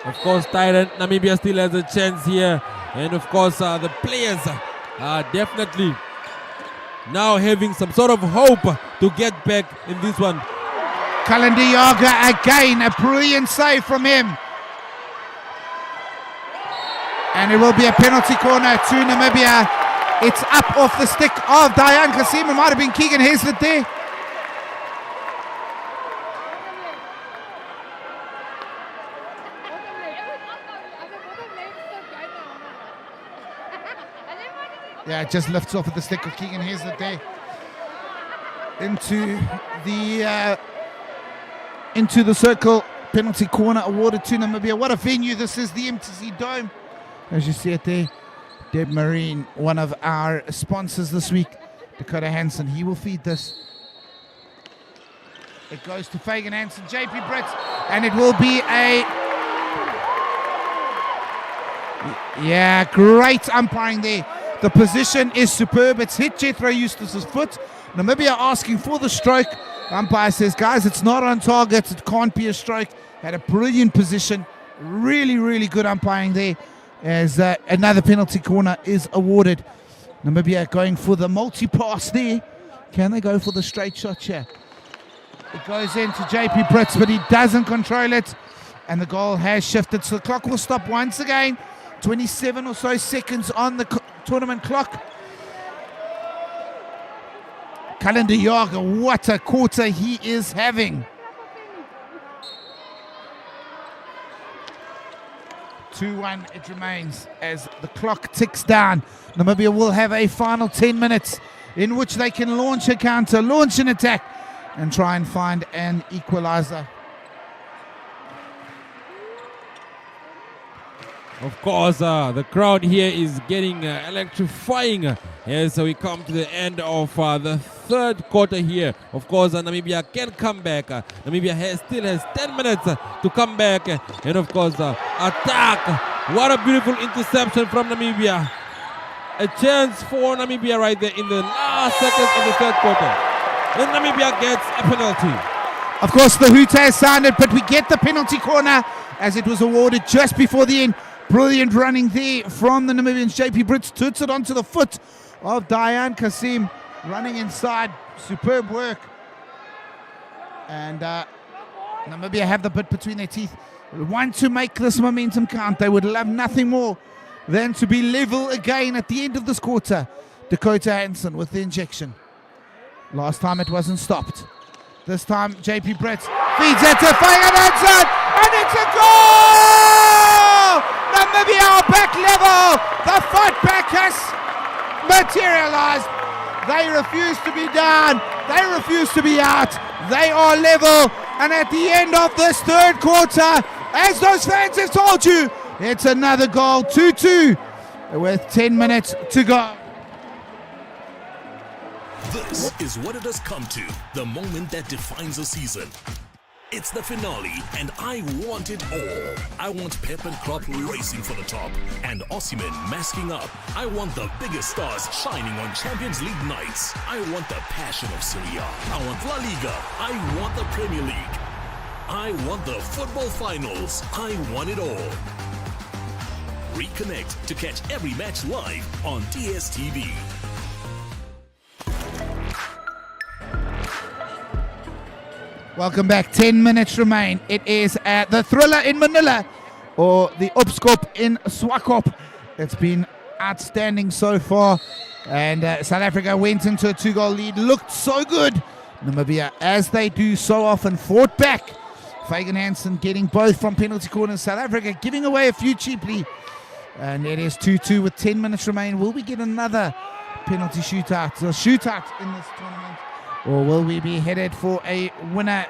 Of course, Tyrant, Namibia still has a chance here. And of course, the players are definitely now having some sort of hope to get back in this one. Kalenda Yoga again, a brilliant save from him. And it will be a penalty corner to Namibia. It's up off the stick of Diane Kasim. It might have been Keegan Hazlett there. Yeah, it just lifts off at the stick of Keegan Hazlett there. Into the circle. Penalty corner awarded to Namibia. What a venue this is, the MTC Dome. As you see it there, Deb Marine, one of our sponsors this week, Dakota Hansen, he will feed this. It goes to Fagan Hansen, JP Brits, and it will be a... Yeah, great umpiring there. The position is superb. It's hit Jethro Eustace's foot. Namibia asking for the stroke. Umpire says, guys, it's not on target. It can't be a stroke. Had a brilliant position. Really, really good umpiring there. As another penalty corner is awarded. Namibia going for the multi-pass there. Can they go for the straight shot here? It goes into JP Brits, but he doesn't control it. And the goal has shifted. So the clock will stop once again. 27 or so seconds on the tournament clock. Kalenda Yoga, what a quarter he is having. 2-1 it remains as the clock ticks down. Namibia will have a final 10 minutes in which they can launch a counter, launch an attack, and try and find an equalizer. Of course, the crowd here is getting electrifying. So we come to the end of the third quarter here. Of course, Namibia can come back. Namibia still has 10 minutes to come back. And of course, attack. What a beautiful interception from Namibia. A chance for Namibia right there in the last seconds of the third quarter. And Namibia gets a penalty. Of course, the hoot has sounded, but we get the penalty corner as it was awarded just before the end. Brilliant running there from the Namibians. JP Brits puts it onto the foot of Diane Kasim, running inside. Superb work. And Namibia have the bit between their teeth. Want to make this momentum count. They would love nothing more than to be level again at the end of this quarter. Dakota Hansen with the injection. Last time it wasn't stopped. This time JP Brits feeds it to Fagan Hansen, and it's a goal! Namibia are back level. The fight back has materialized. They refuse to be down. They refuse to be out. They are level. And at the end of this third quarter, as those fans have told you, it's another goal, 2-2, with 10 minutes to go. This is what it has come to, the moment that defines a season. It's the finale, and I want it all. I want Pep and Klopp racing for the top, and Osimhen masking up. I want the biggest stars shining on Champions League nights. I want the passion of Serie A. I want La Liga. I want the Premier League. I want the football finals. I want it all. Reconnect to catch every match live on DSTV. Welcome back. 10 minutes remain. It is the Thriller in Manila, or the Opskop in Swakop. It's been outstanding so far, and South Africa went into a 2-goal lead. Looked so good. Namibia, as they do so often, fought back. Fagan Hansen getting both from penalty corners. South Africa giving away a few cheaply, and it is 2-2 with 10 minutes remain. Will we get another penalty shootout in this tournament? Or will we be headed for a winner?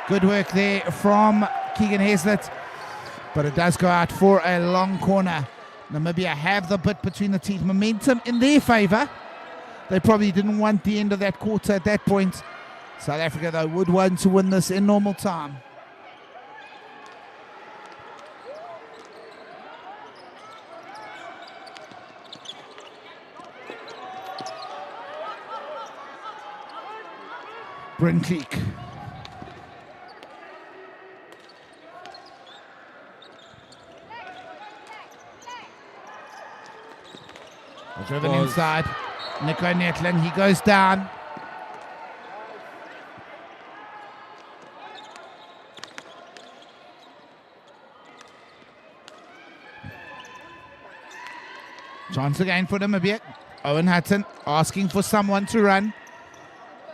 Good work there from Keegan Heslett. But it does go out for a long corner. Namibia have the bit between the teeth. Momentum in their favour. They probably didn't want the end of that quarter at that point. South Africa, though, would want to win this in normal time. Brinkleek. Driven inside. Nico Netlin, he goes down. Chance again for Namibia. Owen Hutton asking for someone to run.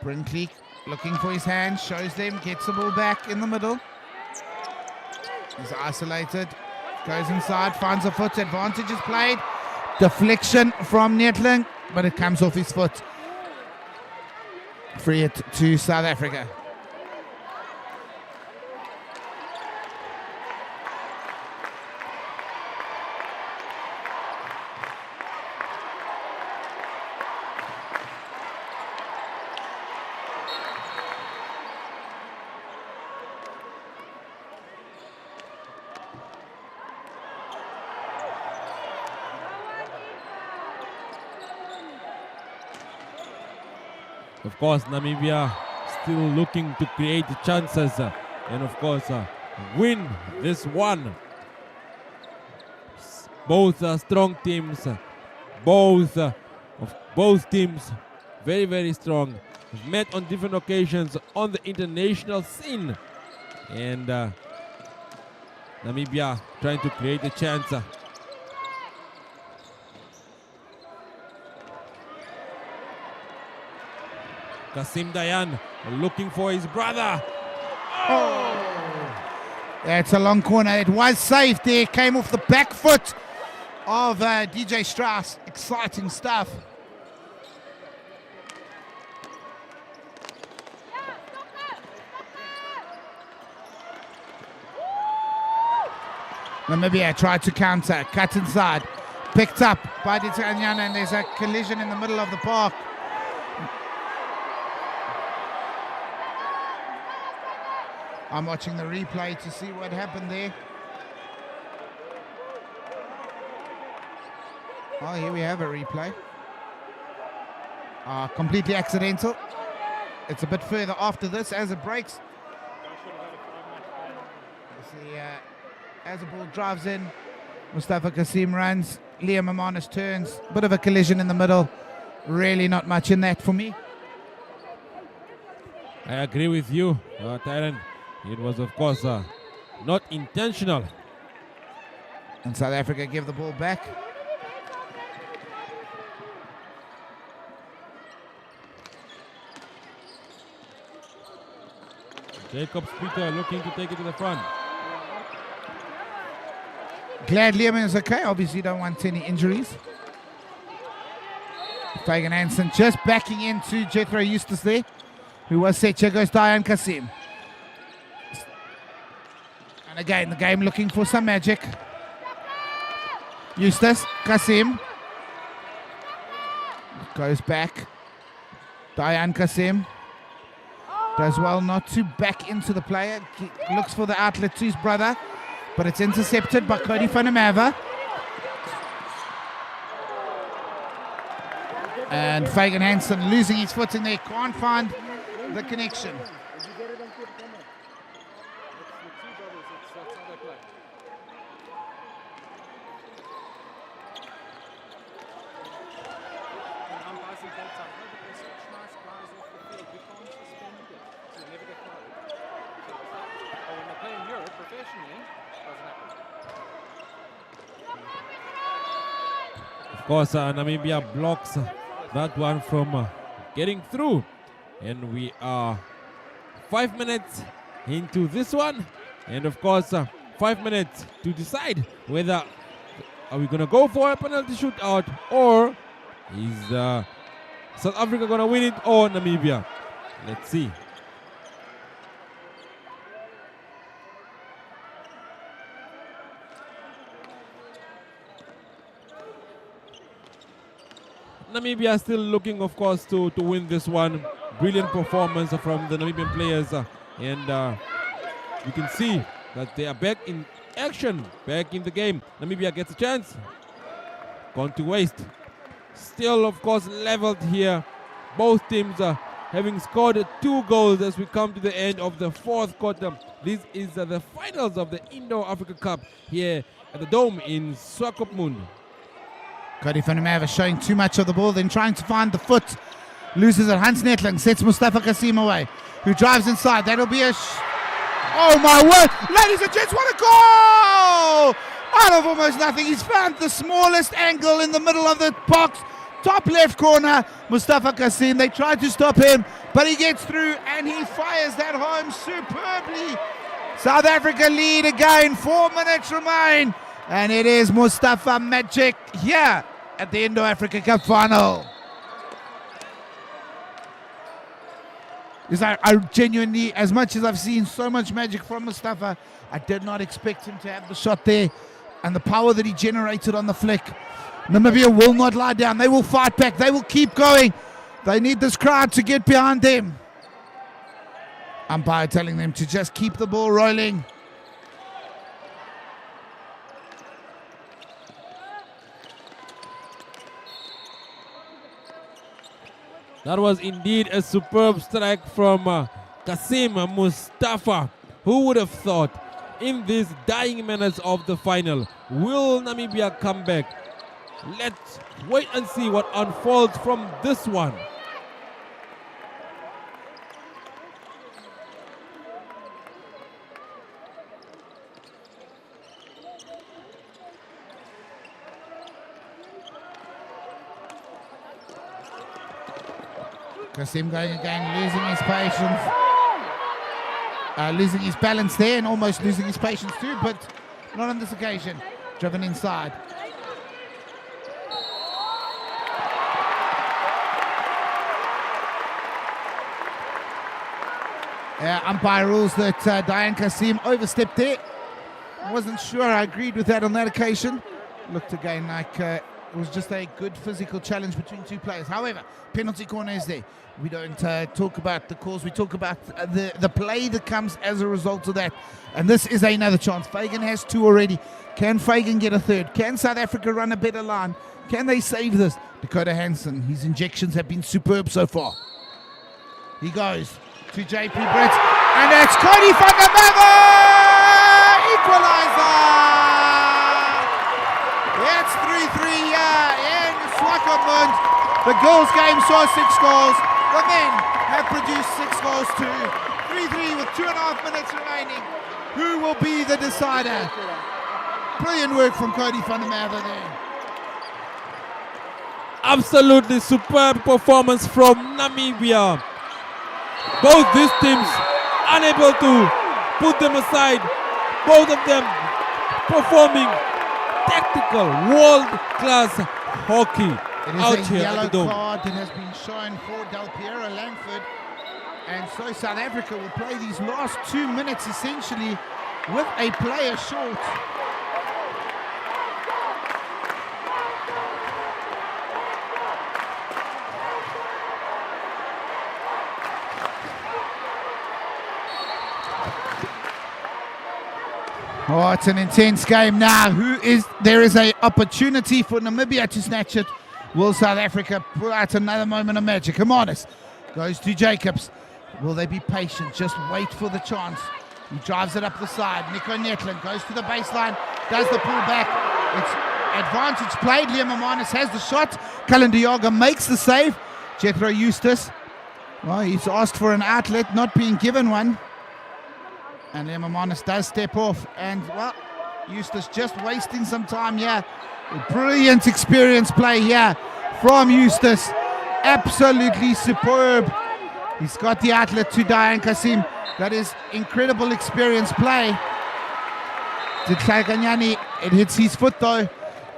Brinkleek looking for his hand, shows them, gets the ball back in the middle. He's isolated, goes inside, finds a foot, advantage is played. Deflection from Netling, but it comes off his foot. Free it to South Africa. Of course, Namibia still looking to create chances and, of course, win this one. Both strong teams, both teams very, very strong. Met on different occasions on the international scene, and Namibia trying to create a chance. Kasim Dayan looking for his brother. Oh! That's a long corner. It was safe there. Came off the back foot of DJ Strauss. Exciting stuff. Namibia tried to counter. Cut inside. Picked up by Ditanyana, and there's a collision in the middle of the park. I'm watching the replay to see what happened there. Oh, here we have a replay. Completely accidental. It's a bit further after this as it breaks. See, as the ball drives in, Mustafa Kasim runs, Liam Amanis turns. Bit of a collision in the middle. Really not much in that for me. I agree with you, Tyron. It was, of course, not intentional. And South Africa give the ball back. Jacobs Peter looking to take it to the front. Glad Liam is okay. Obviously don't want any injuries. Fagan Hansen just backing into Jethro Eustace there, who was set. Here goes Dayan Kasim. And again, the game looking for some magic. Eustace, Kasim. Goes back. Diane Kasim does well not to back into the player. Looks for the outlet to his brother, but it's intercepted by Cody van der Merwe. And Fagan Hansen losing his footing there, can't find the connection. Of course, Namibia blocks that one from getting through. And we are 5 minutes into this one. And of course, 5 minutes to decide whether are we going to go for a penalty shootout, or is South Africa going to win it, or Namibia. Let's see. Namibia still looking, of course, to win this one. Brilliant performance from the Namibian players. And you can see that they are back in action, back in the game. Namibia gets a chance. Gone to waste. Still, of course, leveled here. Both teams having scored 2 goals as we come to the end of the 4th quarter. This is the finals of the Indo-Africa Cup here at the Dome in Swakopmund. Cody van der Merwe showing too much of the ball, then trying to find the foot. Loses it. Hans Netling sets Mustafa Kasim away, who drives inside. That'll be a... oh my word! Ladies and gents, what a goal! Out of almost nothing. He's found the smallest angle in the middle of the box. Top left corner, Mustafa Kasim. They tried to stop him, but he gets through and he fires that home superbly. South Africa lead again. 4 minutes remain. And it is Mustafa magic here at the Indo-Africa Cup final. I genuinely, as much as I've seen so much magic from Mustafa, I did not expect him to have the shot there and the power that he generated on the flick. Namibia will not lie down. They will fight back. They will keep going. They need this crowd to get behind them. Umpire telling them to just keep the ball rolling. That was indeed a superb strike from Kasim Mustafa. Who would have thought in these dying minutes of the final, will Namibia come back? Let's wait and see what unfolds from this one. Kasim going again, losing his patience. Losing his balance there and almost losing his patience too, but not on this occasion. Driven inside. Umpire rules that Diane Kasim overstepped there. I wasn't sure I agreed with that on that occasion. Looked again like it was just a good physical challenge between two players. However, penalty corner is there. We don't talk about the calls. We talk about the play that comes as a result of that. And this is another chance. Fagan has 2 already. Can Fagan get a 3rd? Can South Africa run a better line? Can they save this? Dakota Hansen, his injections have been superb so far. He goes to JP Brett. And that's Cody van der Merwe! Equalizer! It's 3-3 here in Swakopmund. The girls' game saw 6 goals. The men have produced 6 goals too. 3-3 with 2.5 minutes remaining. Who will be the decider? Brilliant work from Cody van der Merwe there. Absolutely superb performance from Namibia. Both these teams unable to put them aside. Both of them performing tactical, world-class hockey. It is out a here yellow at the Dome. card that has been shown for Del Piero Langford. And so South Africa will play these last 2 minutes essentially with a player short. Oh, it's an intense game now. There is a opportunity for Namibia to snatch it. Will South Africa pull out another moment of magic? Hermanus goes to Jacobs. Will they be patient? Just wait for the chance. He drives it up the side. Nico Netland goes to the baseline, does the pullback. It's advantage played. Liam Hermanus has the shot. Cullen Dioga makes the save. Jethro Eustace, well, he's asked for an outlet, not being given one. And Liam Hermanus does step off. And, well, Eustace just wasting some time here. A brilliant experience play here from Eustace. Absolutely superb. He's got the outlet to Diane Kasim. That is incredible experience play. To Tlhaganyani, it hits his foot though.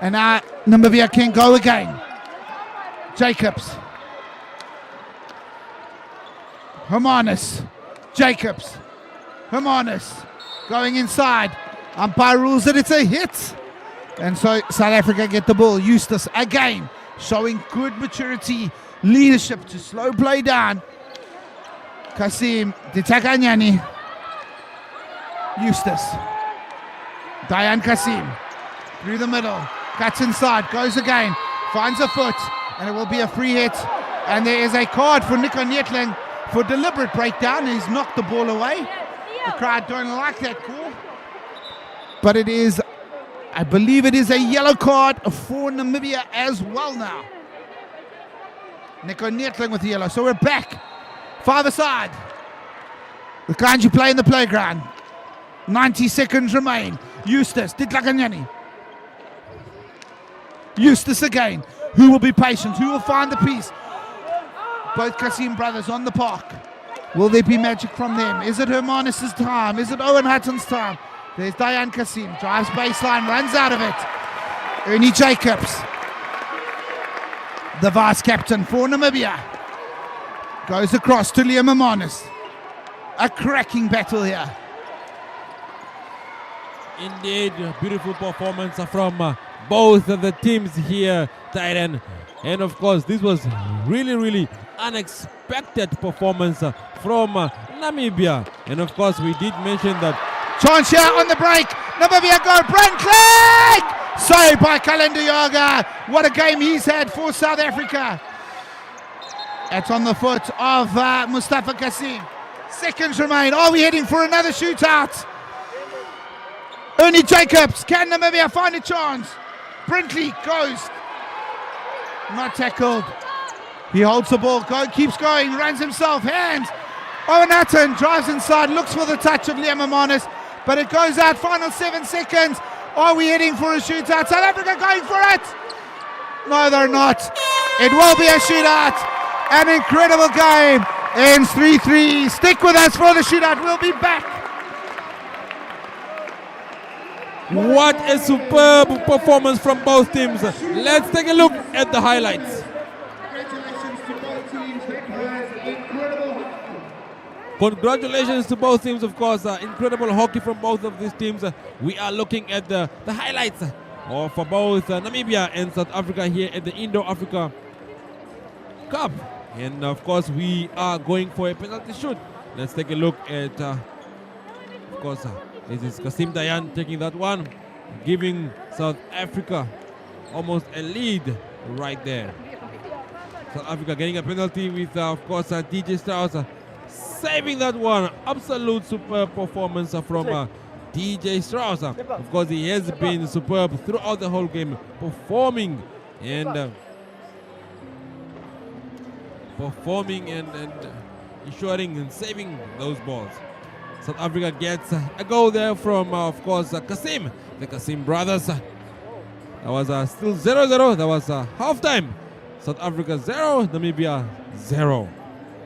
And now Namibia can go again. Jacobs. Hermanus. Jacobs. Hermanus going inside. Umpire rules that it's a hit. And so South Africa get the ball. Eustace again showing good maturity, leadership to slow play down. Kasim, Ditakanyani, Eustace, Diane Kasim, through the middle, cuts inside, goes again, finds a foot, and it will be a free hit. And there is a card for Nico Netling for deliberate breakdown. He's knocked the ball away. The crowd don't like that call. But it is, I believe it is a yellow card for Namibia as well now. Nico Netling with the yellow. So we're back. Father side. The kind you play in the playground. 90 seconds remain. Eustace, Ditlakanyani. Eustace again. Who will be patient? Who will find the piece? Both Kasim brothers on the park. Will there be magic from them? Is it Hermanus' time? Is it Owen Hutton's time? There's Diane Kasim. Drives baseline, runs out of it. Ernie Jacobs, the vice captain for Namibia, goes across to Liam Hermanus. A cracking battle here. Indeed, beautiful performance from both of the teams here, Titan. And of course, this was really unexpected performance from Namibia. And of course, we did mention that. Chance here on the break. Namibia go. Brent Clegg! Saved by Cullen Dioga. What a game he's had for South Africa. That's on the foot of Mustafa Kasim. Seconds remain. Are we heading for another shootout? Ernie Jacobs. Can Namibia find a chance? Brintley goes. Not tackled. He holds the ball. Keeps going. Runs himself. Hands. Owen Hutton drives inside. Looks for the touch of Liam Hermanus. But it goes out. Final 7 seconds. Are we heading for a shootout? South Africa going for it. No, they're not. It will be a shootout. An incredible game. Ends 3-3. Stick with us for the shootout. We'll be back. What a superb performance from both teams. Let's take a look at the highlights. Congratulations to both teams, of course. Incredible hockey from both of these teams. We are looking at the highlights for both Namibia and South Africa here at the Indo-Africa Cup. And of course, we are going for a penalty shoot. Let's take a look at, of course, this is Kasim Dayan taking that one, giving South Africa almost a lead right there. South Africa getting a penalty with, of course, DJ Strauss saving that one. Absolute superb performance from DJ Strauss. Of course, he has been superb throughout the whole game, performing and ensuring and saving those balls. South Africa gets a goal there from, of course, Kasim, the Kasim brothers. That was still 0-0. That was halftime. South Africa 0, Namibia 0.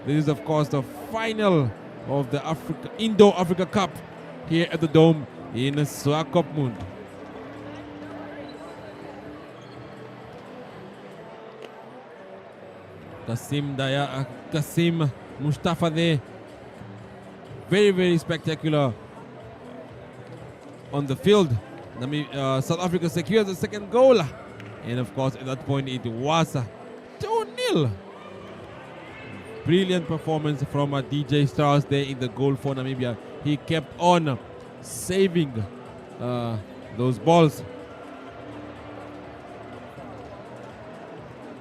This is, of course, the final of the Indo-Africa Cup here at the Dome in Swakopmund. Kasim Mustafa there. Very spectacular on the field. South Africa secures the second goal. And of course, at that point, it was 2-0. Brilliant performance from DJ Strauss there in the goal for Namibia. He kept on saving those balls.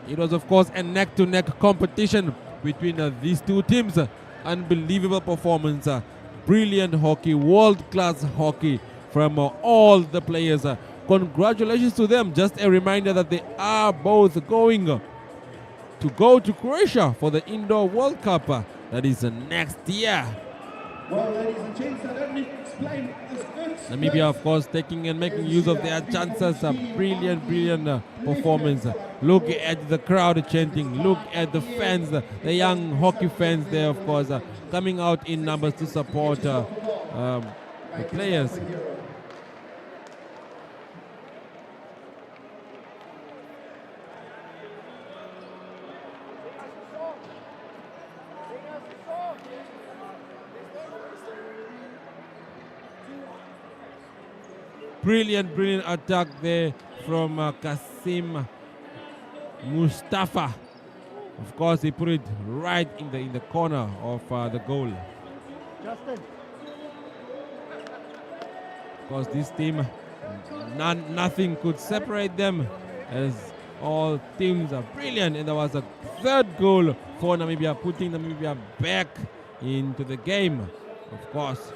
It was, of course, a neck-to-neck competition between these two teams. Unbelievable performance, brilliant hockey, world-class hockey from all the players. Congratulations to them. Just a reminder that they are both going to go to Croatia for the Indoor World Cup that is next year. Well, ladies and gents, let me explain this. Namibia, of course, taking and making use of their chances. A brilliant performance. Look at the crowd chanting. Look at the fans, the young hockey fans there, of course, coming out in numbers to support the players. Brilliant attack there from Kasim Mustafa. Of course, he put it right in the corner of the goal. Justin. Of course, this team, nothing could separate them, as all teams are brilliant. And there was a third goal for Namibia, putting Namibia back into the game, of course.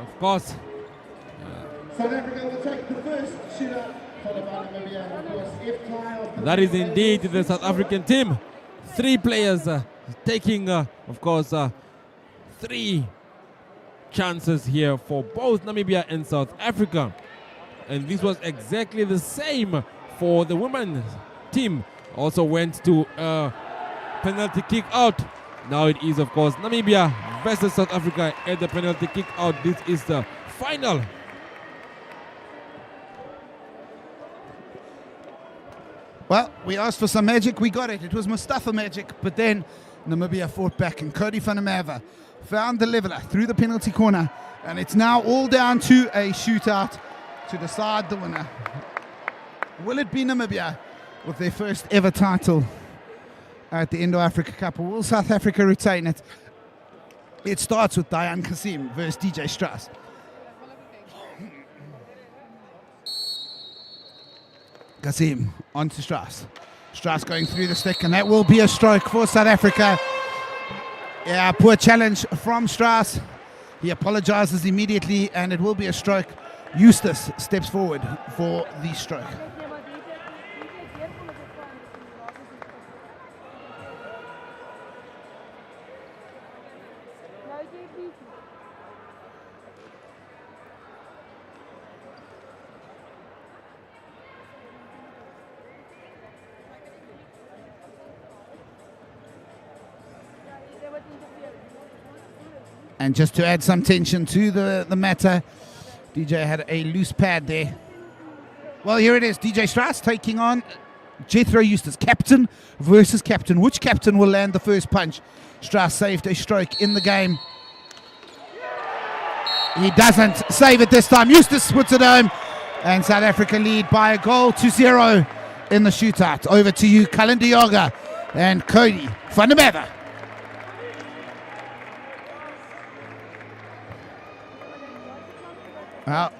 Of course. South Africa will take the first shootout, followed by Namibia, and of course, if Kyle... That is indeed the South African team. 3 players taking, of course, 3 chances here for both Namibia and South Africa. And this was exactly the same for the women's team. Also went to a penalty kick out. Now it is, of course, Namibia versus South Africa at the penalty kick out. This is the final. Well, we asked for some magic, we got it. It was Mustafa magic, but then Namibia fought back, and Cody van der Merwe found the leveler through the penalty corner, and it's now all down to a shootout to decide the winner. Will it be Namibia with their first ever title at the Indo-Africa Cup, or will South Africa retain it? It starts with Diane Kasim versus DJ Strauss. Kasim on to Strauss. Strauss going through the stick, and that will be a stroke for South Africa. Yeah, poor challenge from Strauss. He apologizes immediately, and it will be a stroke. Eustace steps forward for the stroke. And just to add some tension to the matter, DJ had a loose pad there. Well, here it is. DJ Strauss taking on Jethro Eustace. Captain versus captain. Which captain will land the first punch? Strauss saved a stroke in the game. He doesn't save it this time. Eustace puts it home. And South Africa lead by a goal to 0 in the shootout. Over to you, Cullen Dioga and Cody van der Merwe. Well,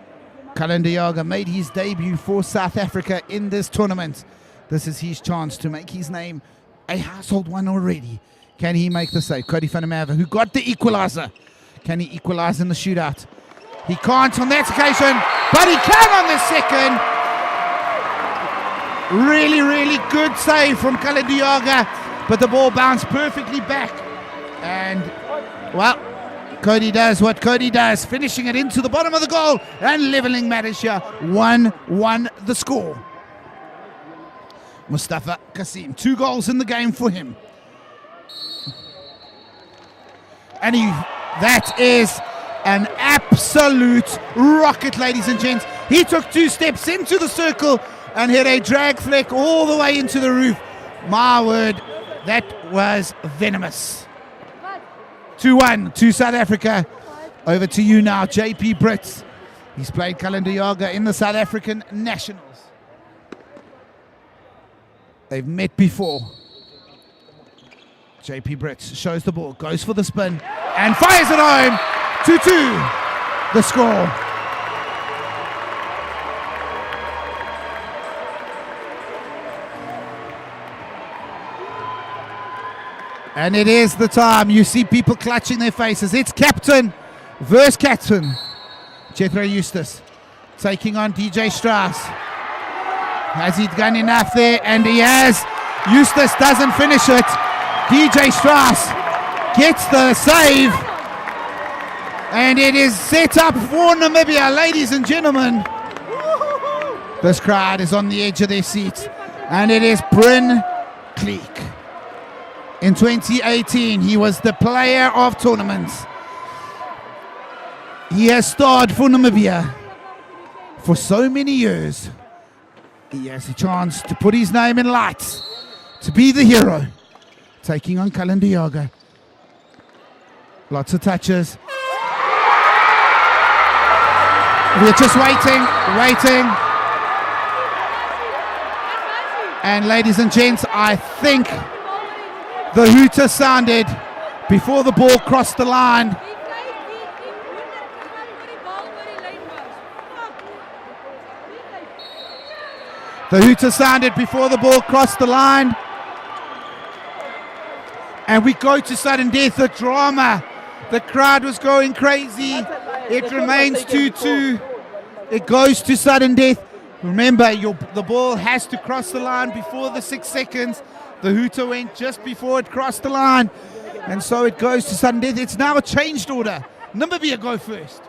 Cullen Dioga made his debut for South Africa in this tournament. This is his chance to make his name a household one already. Can he make the save? Cody van der Merwe, who got the equalizer. Can he equalize in the shootout? He can't on that occasion, but he can on the second. Really good save from Cullen Dioga, but the ball bounced perfectly back. And, well, Cody does what Cody does, finishing it into the bottom of the goal and leveling matters here. 1-1 the score. Mustafa Kasim, 2 goals in the game for him. And that is an absolute rocket, ladies and gents. He took 2 steps into the circle and hit a drag flick all the way into the roof. My word, that was venomous. 2-1 to South Africa. Over to you now, JP Brits. He's played Kalandiyaga in the South African Nationals. They've met before. JP Brits shows the ball, goes for the spin, and fires it home. 2-2, the score. And it is the time. You see people clutching their faces. It's captain versus captain. Jethro Eustace taking on DJ Strauss. Has he done enough there? And he has. Eustace doesn't finish it. DJ Strauss gets the save. And it is set up for Namibia, ladies and gentlemen. This crowd is on the edge of their seats. And it is Bryn Cleek. In 2018, he was the player of tournaments. He has starred for Namibia for so many years. He has a chance to put his name in lights, to be the hero, taking on Kalandiyaga. Lots of touches. We're just waiting. And ladies and gents, I think the hooter sounded before the ball crossed the line. The hooter sounded before the ball crossed the line. And we go to sudden death, the drama. The crowd was going crazy. It remains 2-2. It goes to sudden death. Remember, the ball has to cross the line before the 6 seconds. The hooter went just before it crossed the line. And so it goes to sudden death. It's now a changed order. Namibia go first.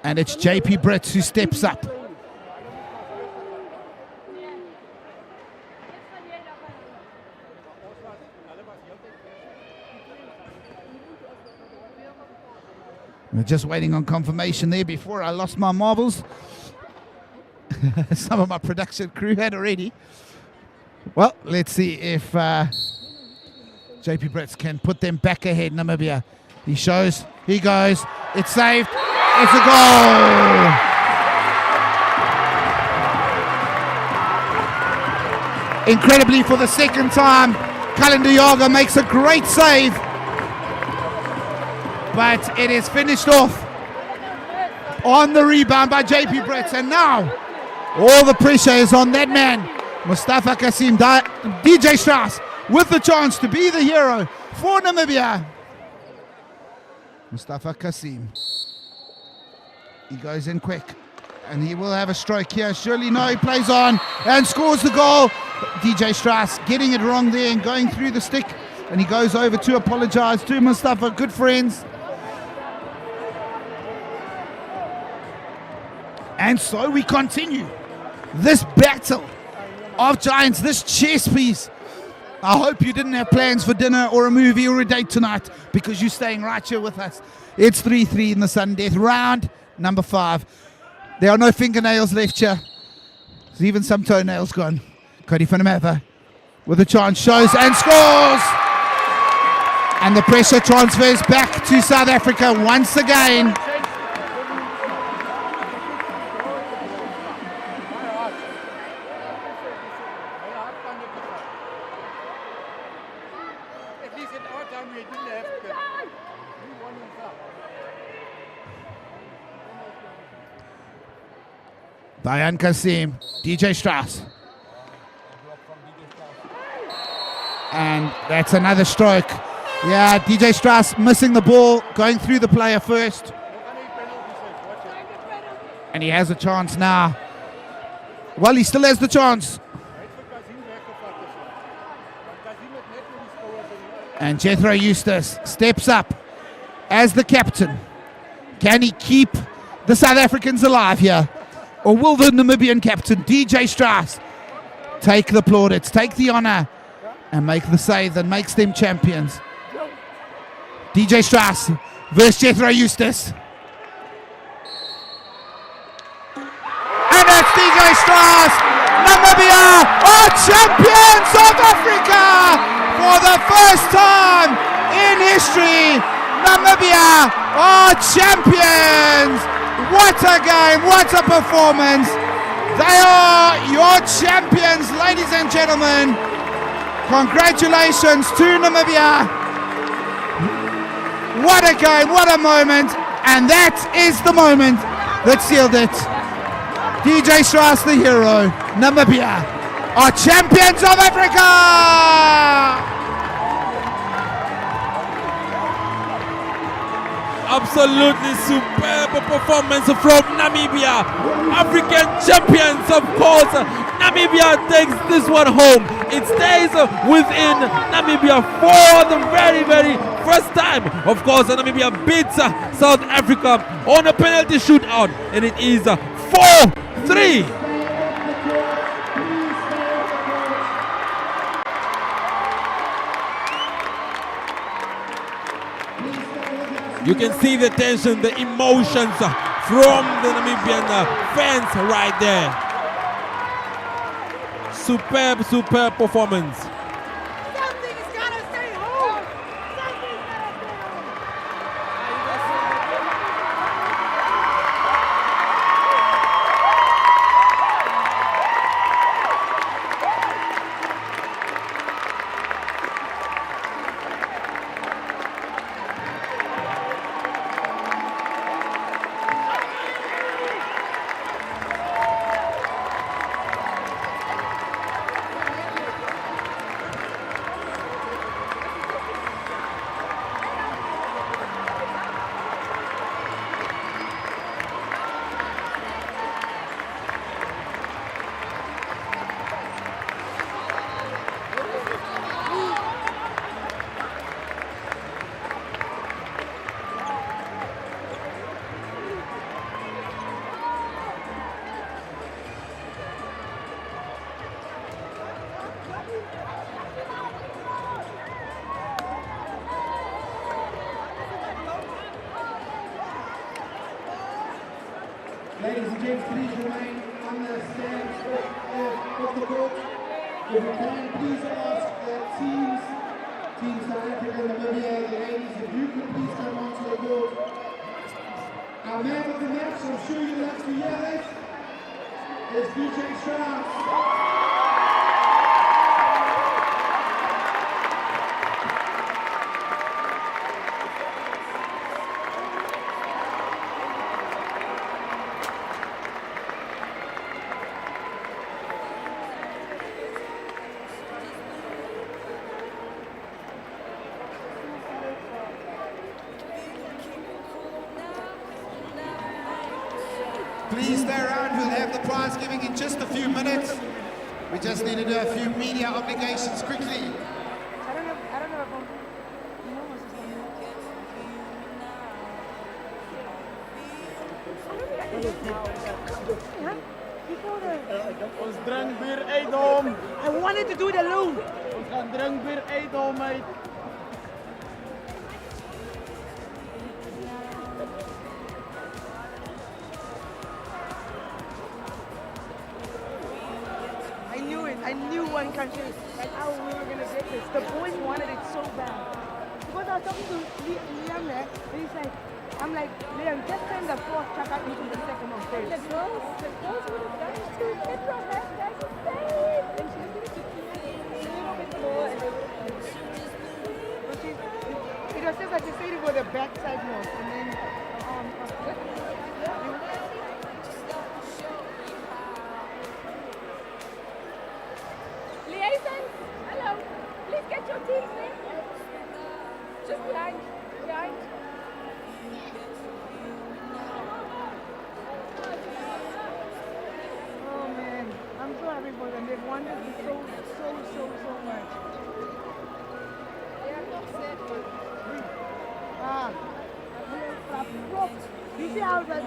And it's JP Brits who steps up. We're just waiting on confirmation there before I lost my marbles. Some of my production crew had already. Well, let's see if JP Brits can put them back ahead, Namibia. He shows, he goes, it's saved, it's a goal! Incredibly, for the second time, Kalandiyaga makes a great save. But it is finished off on the rebound by JP Brits. And now all the pressure is on that man, Mustafa Kasim. DJ Strauss with the chance to be the hero for Namibia. Mustafa Kasim. He goes in quick. And he will have a stroke here. Surely no, he plays on and scores the goal. DJ Strauss getting it wrong there and going through the stick. And he goes over to apologize to Mustafa. Good friends. And so we continue this battle of giants, this chess piece. I hope you didn't have plans for dinner or a movie or a date tonight, because you're staying right here with us. It's 3-3 in the sudden death round number 5. There are no fingernails left here. There's even some toenails gone. Cody van der Merwe with a chance, shows and scores. And the pressure transfers back to South Africa once again. Bayan Kasim, DJ Strauss. And that's another stroke. Yeah, DJ Strauss missing the ball, going through the player first. And he has a chance now. Well, he still has the chance. And Jethro Eustace steps up as the captain. Can he keep the South Africans alive here? Or will the Namibian captain, DJ Strauss, take the plaudits, take the honor, and make the save that makes them champions? DJ Strauss versus Jethro Eustace. And that's DJ Strauss Namibia are champions! South Africa for the first time in history. Namibia are champions. What a game, what a performance. They are your champions, ladies and gentlemen. Congratulations to Namibia. What a game, what a moment. And that is the moment that sealed it. DJ Strauss, the hero. Namibia are champions of Africa. Absolutely superb performance from Namibia. African champions, of course. Namibia takes this one home. It stays within Namibia for the very, very first time. Of course, Namibia beats South Africa on a penalty shootout, and it is 4-3. You can see the tension, the emotions from the Namibian fans right there. Superb, superb performance. Something's gotta stay home. Something's gotta stay home. Ladies and gents, please remain on the stands of the court. If you can, please ask Team South Africa and Namibia, the ladies, if you could please come onto the court. Our man of the match, I'm sure you'd like to hear this, is DJ Strauss. Please stay around, we'll have the prize giving in just a few minutes. We just need to do a few media obligations quickly. Ons drink bier uit hom. I wanted to do it alone. Ons gaan drink bier uit hom uit. I knew one country, like how we were going to get this. The boys wanted it so bad. Because I was talking to Liam there, and he's like, I'm like, Liam, just send the fourth chaka into the second or third. The girls would have done it too. Pedro has that to say. And she was going to a little bit more. It was just like they said it with the backside more. And then, Liaisons, hello. Please get your teams in. Just behind. oh man, I'm so happy for them. They've wanted it so much. They are not set. You see how that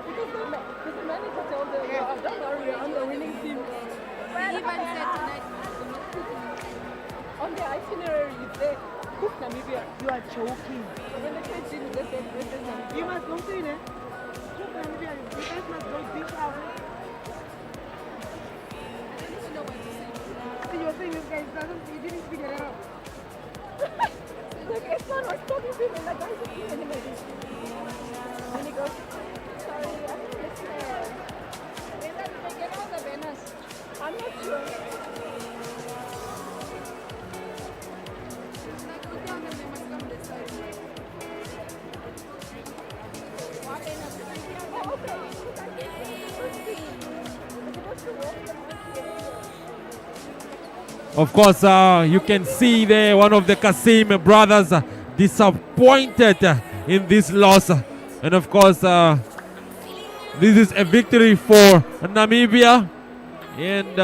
Because the manager told them, don't worry, we're on the winning team. Well, even said tonight, on the itinerary, it's there. Cook Namibia. You are joking. When the kids didn't get there, you must go see it. Cook Namibia. You guys must go dish out. Of course, you can see there one of the Kasim brothers disappointed in this loss. And of course, this is a victory for Namibia. And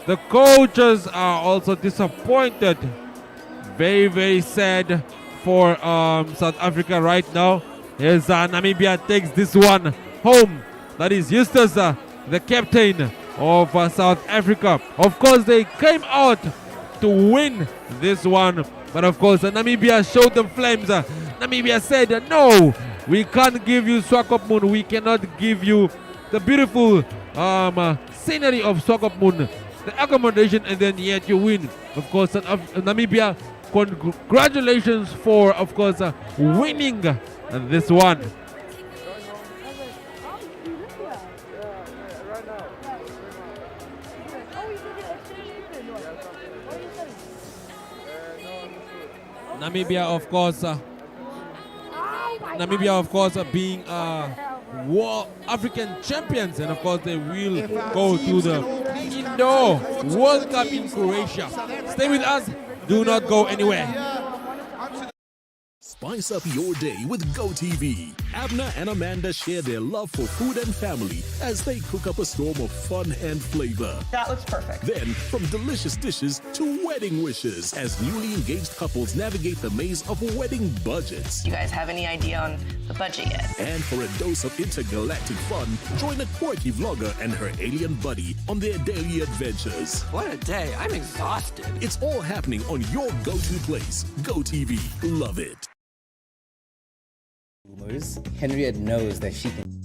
the coaches are also disappointed. Very, very sad for South Africa right now as Namibia takes this one home. That is Eustace, the captain of South Africa. Of course, they came out to win this one, but of course, Namibia showed them flames. Namibia said, no, we can't give you Swakopmund. We cannot give you the beautiful scenery of Swakopmund, the accommodation, and then yet you win. Of course, Namibia, congratulations for, of course, winning this one. Namibia, of course, being World African champions, and of course they will go to the indoor World Cup in Croatia. Stay with us. Do not go anywhere. Spice up your day with GoTV. Abner and Amanda share their love for food and family as they cook up a storm of fun and flavor. That looks perfect. Then, from delicious dishes to wedding wishes as newly engaged couples navigate the maze of wedding budgets. You guys have any idea on the budget yet? And for a dose of intergalactic fun, join a quirky vlogger and her alien buddy on their daily adventures. What a day. I'm exhausted. It's all happening on your go-to place. GoTV. Love it. Henriette knows that she can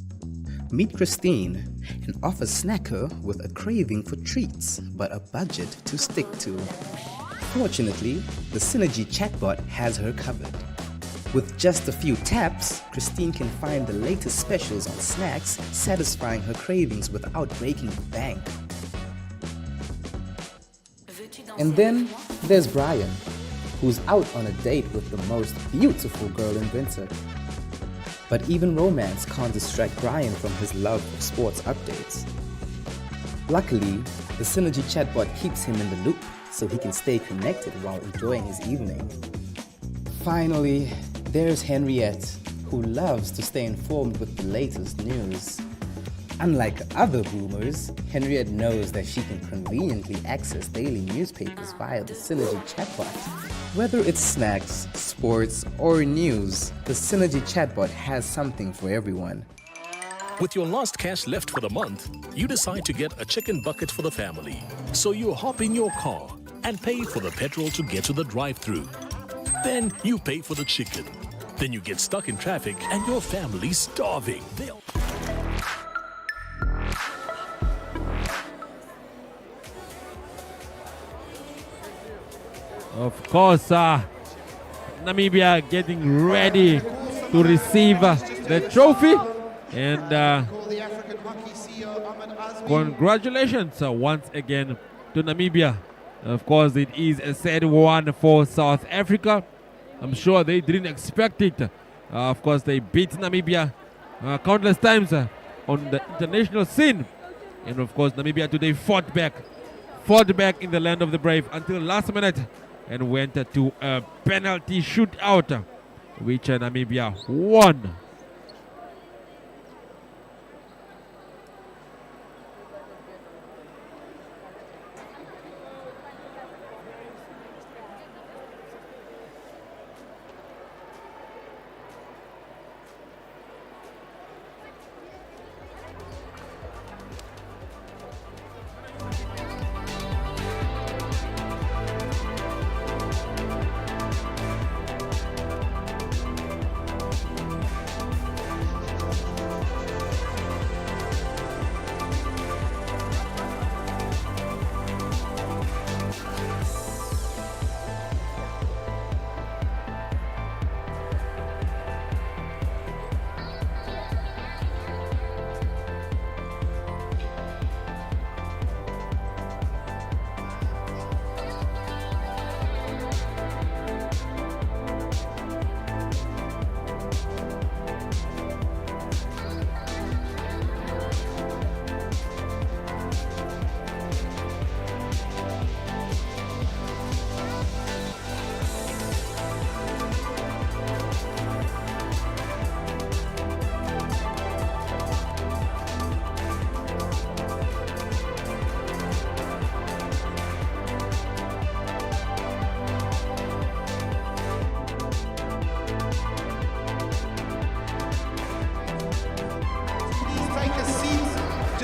meet Christine and offers snack her with a craving for treats, but a budget to stick to. Fortunately, the Synergy chatbot has her covered. With just a few taps, Christine can find the latest specials on snacks, satisfying her cravings without breaking the bank. And then there's Brian, who's out on a date with the most beautiful girl in Winter. But even romance can't distract Brian from his love of sports updates. Luckily, the Synergy chatbot keeps him in the loop so he can stay connected while enjoying his evening. Finally, there's Henriette, who loves to stay informed with the latest news. Unlike other boomers, Henriette knows that she can conveniently access daily newspapers via the Synergy chatbot. Whether it's snacks, sports, or news, the Synergy chatbot has something for everyone. With your last cash left for the month, you decide to get a chicken bucket for the family. So you hop in your car and pay for the petrol to get to the drive-thru. Then you pay for the chicken. Then you get stuck in traffic and your family's starving. Of course, Namibia getting ready to receive the trophy. And congratulations once again to Namibia. Of course, it is a sad one for South Africa. I'm sure they didn't expect it. Of course, they beat Namibia countless times on the international scene. And of course, Namibia today fought back in the land of the brave until last minute and went to a penalty shootout, which Namibia won.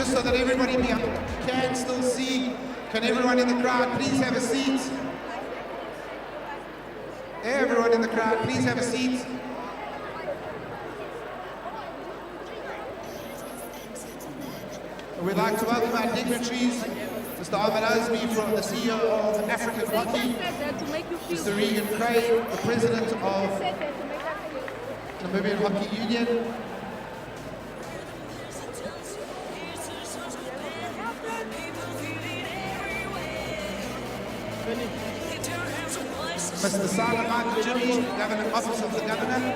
just so that everybody can still see. Can everyone in the crowd please have a seat? Everyone in the crowd, please have a seat. We'd like to welcome our dignitaries, Mr. Ahmed Azmi, from the CEO of African Hockey, Mr. Regan Craig, the President of Namibian Hockey Union, Mr. Simon Michael Jimmy, Governor, Office of the Governor.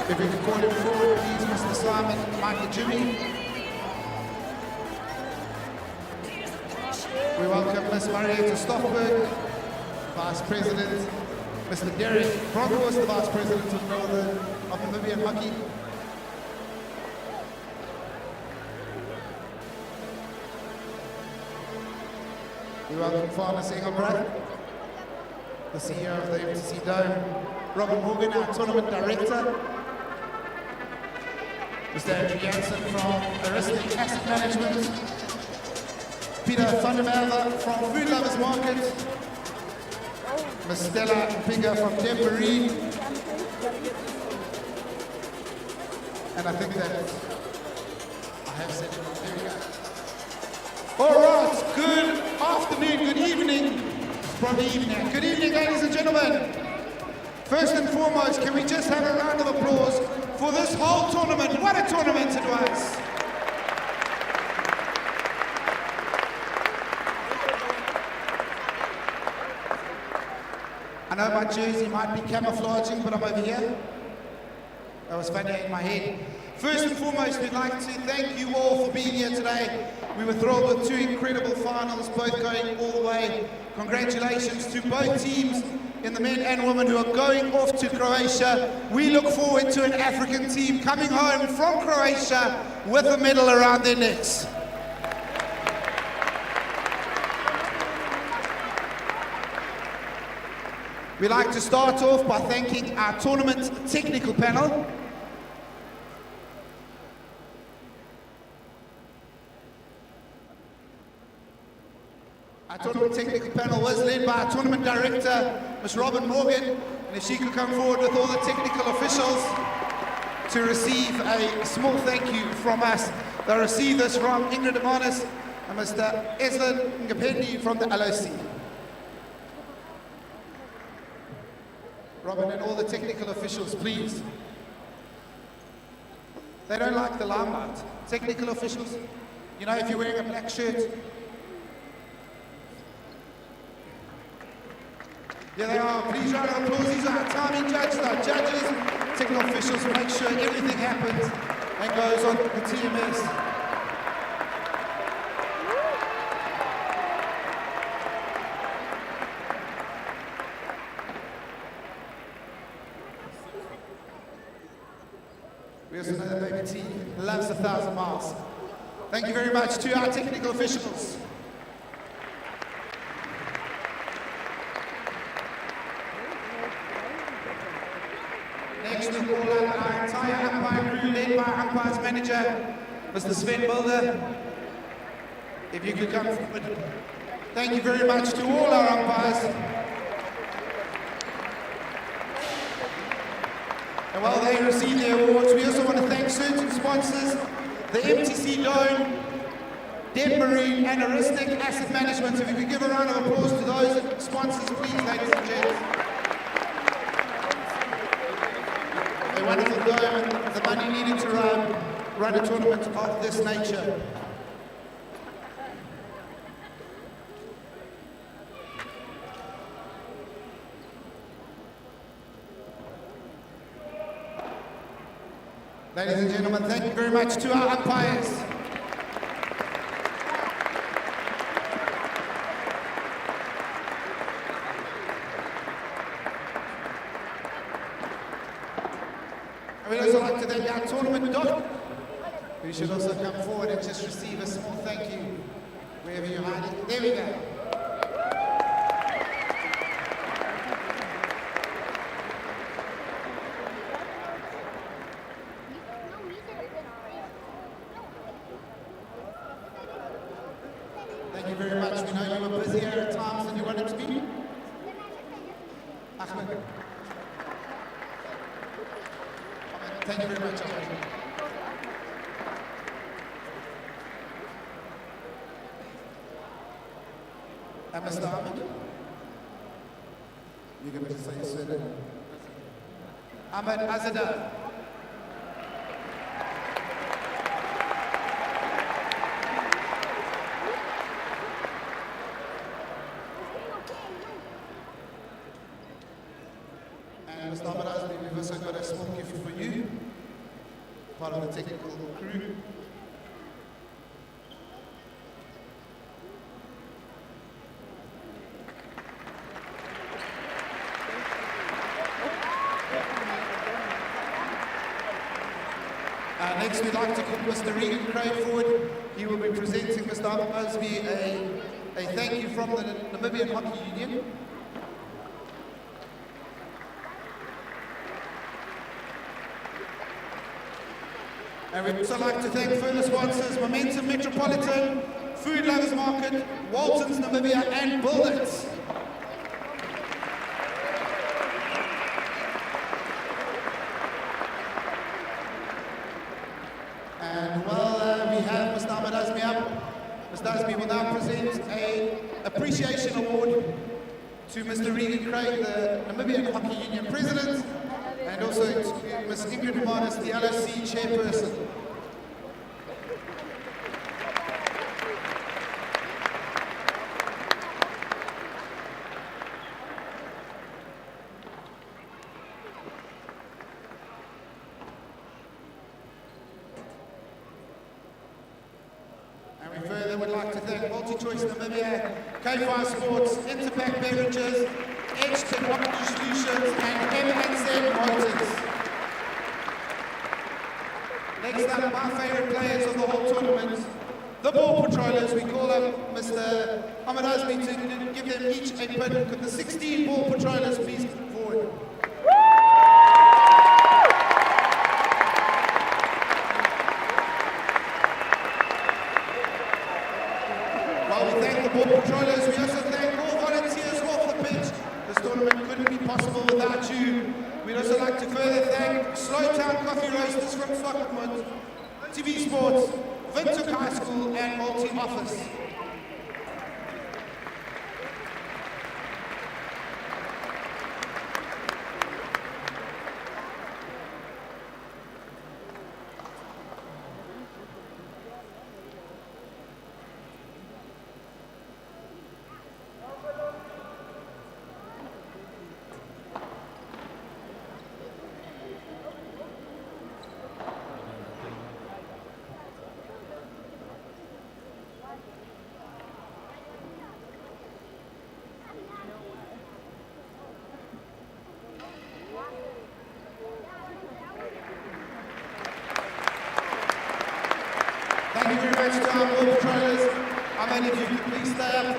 If we could call him forward, please, Mr. Simon Michael Jimmy. We welcome Ms. Marietta Stoffberg, Vice President, Mr. Derek Bronkhorst, the Vice President of Namibian Hockey. We welcome Farnes Engelbrecht, the CEO of the MTC Dome, Robert Morgan, our Tournament Director, Mr. Andrew Jansen from Aristic Asset Management, Peter Vandermerwe from Food Lovers Market, Ms. Stella Pinga from Deb Marine, and I think that I have said it. There we go. All right, good afternoon, good evening. It's probably evening. Good evening, ladies and gentlemen. First and foremost, can we just have a round of applause for this whole tournament? What a tournament it was. I know my jersey might be camouflaging, but I'm over here. That was funny in my head. First and foremost, we'd like to thank you all for being here today. We were thrilled with two incredible finals, both going all the way. Congratulations to both teams in the men and women who are going off to Croatia. We look forward to an African team coming home from Croatia with a medal around their necks. We'd like to start off by thanking our tournament technical panel. Our tournament technical panel was led by our tournament director, Ms. Robin Morgan, and if she could come forward with all the technical officials to receive a small thank you from us. They'll receive this from Ingrid Amanis and Mr. Eslin Ngapendi from the LOC. Robin and all the technical officials, please. They don't like the limelight. Technical officials, you know, if you're wearing a black shirt, here they are, please round of applause. These are our timing judges, our judges, technical officials who make sure everything happens and goes on the TMS. We also know that baby T loves 1,000 miles. Thank you very much to our technical officials. Next, we'll call out our entire umpire crew led by our umpires manager, Mr. Sven Mulder. If you could come forward. Thank you very much to all our umpires. And while they receive their awards, we also want to thank certain sponsors, the MTC Dome, Deb Marine, and Aristic Asset Management. If you could give a round of applause to those sponsors, please, ladies and gents. A wonderful dome and the money needed to run a tournament of this nature. Ladies and gentlemen, thank you very much to our umpires. And we'd also like to thank our tournament doc, who should also come forward and just receive a small thank you wherever you're hiding. There we go. Ahmed. Thank you very much, Ahmed. And Mr. Ahmed, you're going to say your surname. Ahmed Azadeh. And Mr. Ahmed Azadeh, we've also got a small gift for you, part of the technical crew. Next, we'd like to call Mr. Regan Craig forward. He will be presenting Mr. Ahmed Azadeh a thank you from the Namibian Hockey Union. And we'd also like to thank further sponsors, Momentum Metropolitan, Food Lovers Market, Walton's Namibia, and Build It. And while we have Mr. Ahmed Azadeh up, Mr. Azadeh will now present an appreciation award to Mr. Regan Craig, the Namibian Hockey Union President, and also to Ms. Ingrid Romanis, the LOC Chairperson. And we further would like to thank MultiChoice Namibia, K5 Sports, Interpack Beverages, Edgeton Hockey Solutions, and MNZ Motors. Next up, my favourite players of the whole tournament, the ball patrollers. We call up Mr. Ahmed Azadeh to give them each a pin. Could the 16 ball patrollers please come forward? While we thank the ball patrollers, we also thank all volunteers off the pitch. This tournament couldn't be possible without you. We'd also like to further thank Slowtown Coffee Roasters from Swakopmund, TV Sports, Windhoek High School, and Multi-Office. Thank you very much to our ball patrollers. How many of you could please stay up?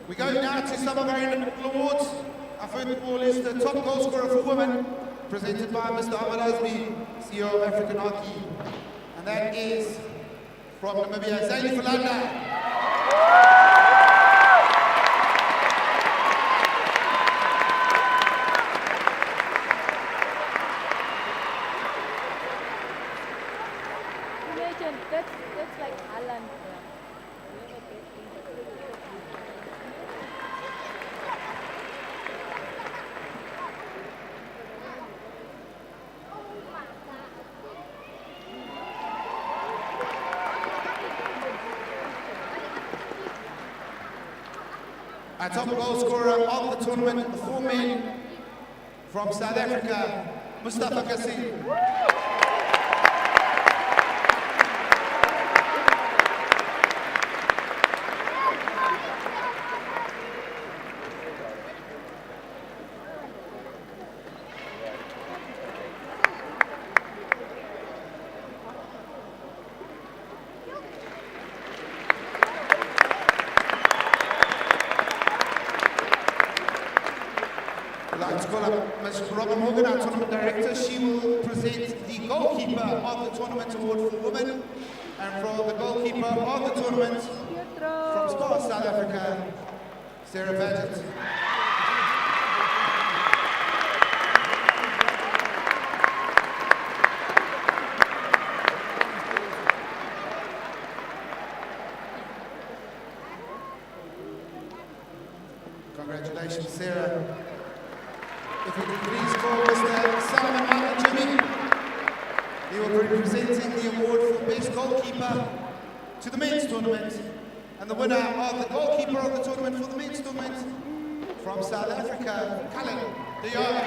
We go now to some of our individual awards. Our first award is the top goal scorer for women, presented by Mr. Ahmed Azadeh, CEO of African Hockey. And that is from Namibia, Zaili Falanda. That's like Alan. Our top goal scorer of the tournament, the 4 men from South Africa, Mustafa Kassim. let's call up Ms. Robin Morgan, our tournament director. She will present the goalkeeper of the tournament award for women. And for the goalkeeper of the tournament from Spa, South Africa, Sarah Badgett. Congratulations, Sarah. If you could please call Mr. Simon Michael Jimmy. He will be presenting the award for Best Goalkeeper to the men's tournament. And the winner of the goalkeeper of the tournament for the men's tournament from South Africa, Cullen de Jong.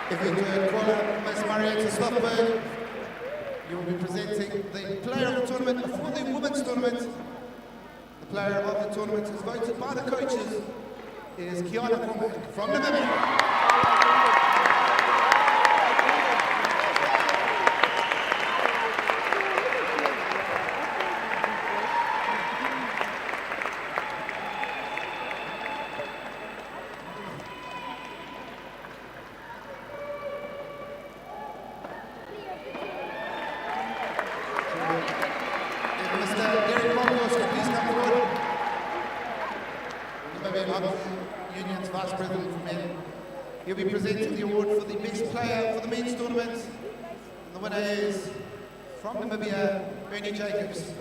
If you could call up Ms. Marietta Stoffberg, you will be presenting the player of the tournament for the women's tournament. The player of the tournament is voted by the coaches is Kiana Cormack from Namibia. Union's Vice President for Men. He'll be presenting the award for the best player for the men's tournament. And the winner is, from Namibia, Bernie Jacobs.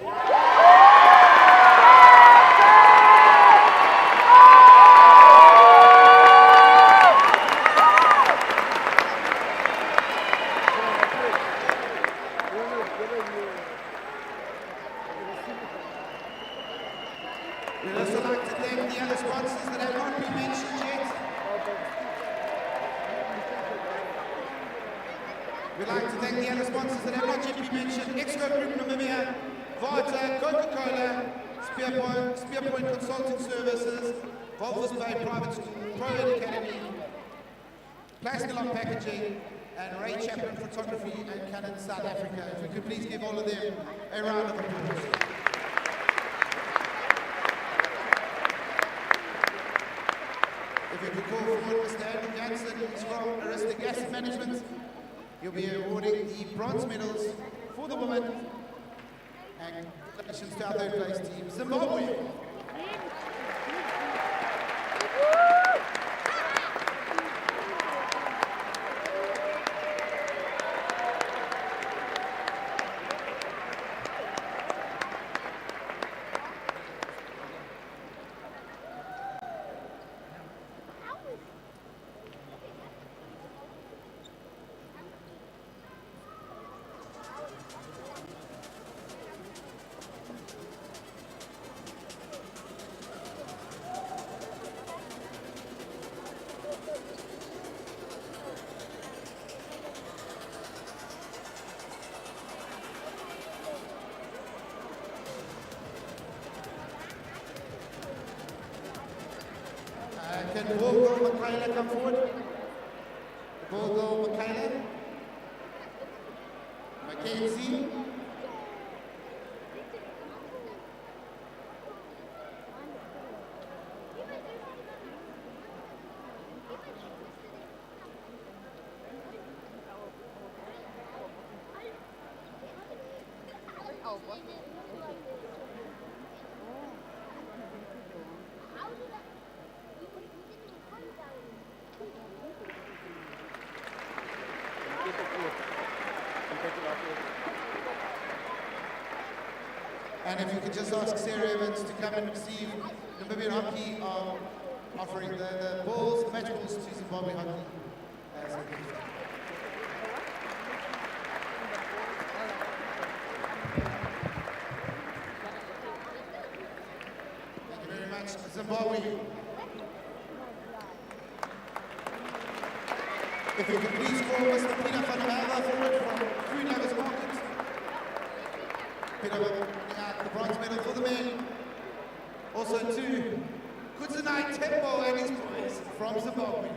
We'd also like to thank the other sponsors that have not been mentioned yet. We'd like to thank the other sponsors that have not yet been mentioned. Exco Group Namibia, Vata, Coca-Cola, Spearpoint Consulting Services, Volvers Bay Private School, ProEd Academy, Plastilon Packaging, and Ray Chapman Photography and Canon South Africa. If we could please give all of them a round of applause. If you could call forward Mr. Andrew Jansen, he's from Aristic Asset Management. He'll be awarding the bronze medals for the women. And congratulations to our third place team, Zimbabwe. Can Bogo Michaela come forward? Bogo Michaela? Mackenzie? And if you could just ask Sarah Evans to come and receive Namibian Hockey offering the balls, the match balls to Zimbabwe Hockey as a gift. Thank you very much, Zimbabwe. If you could please call Mr. Peter van der Merwe forward from Food Lovers Market. incredible. The bronze medal for the men. Also to Kutsunai Tempo and his boys from Zimbabwe.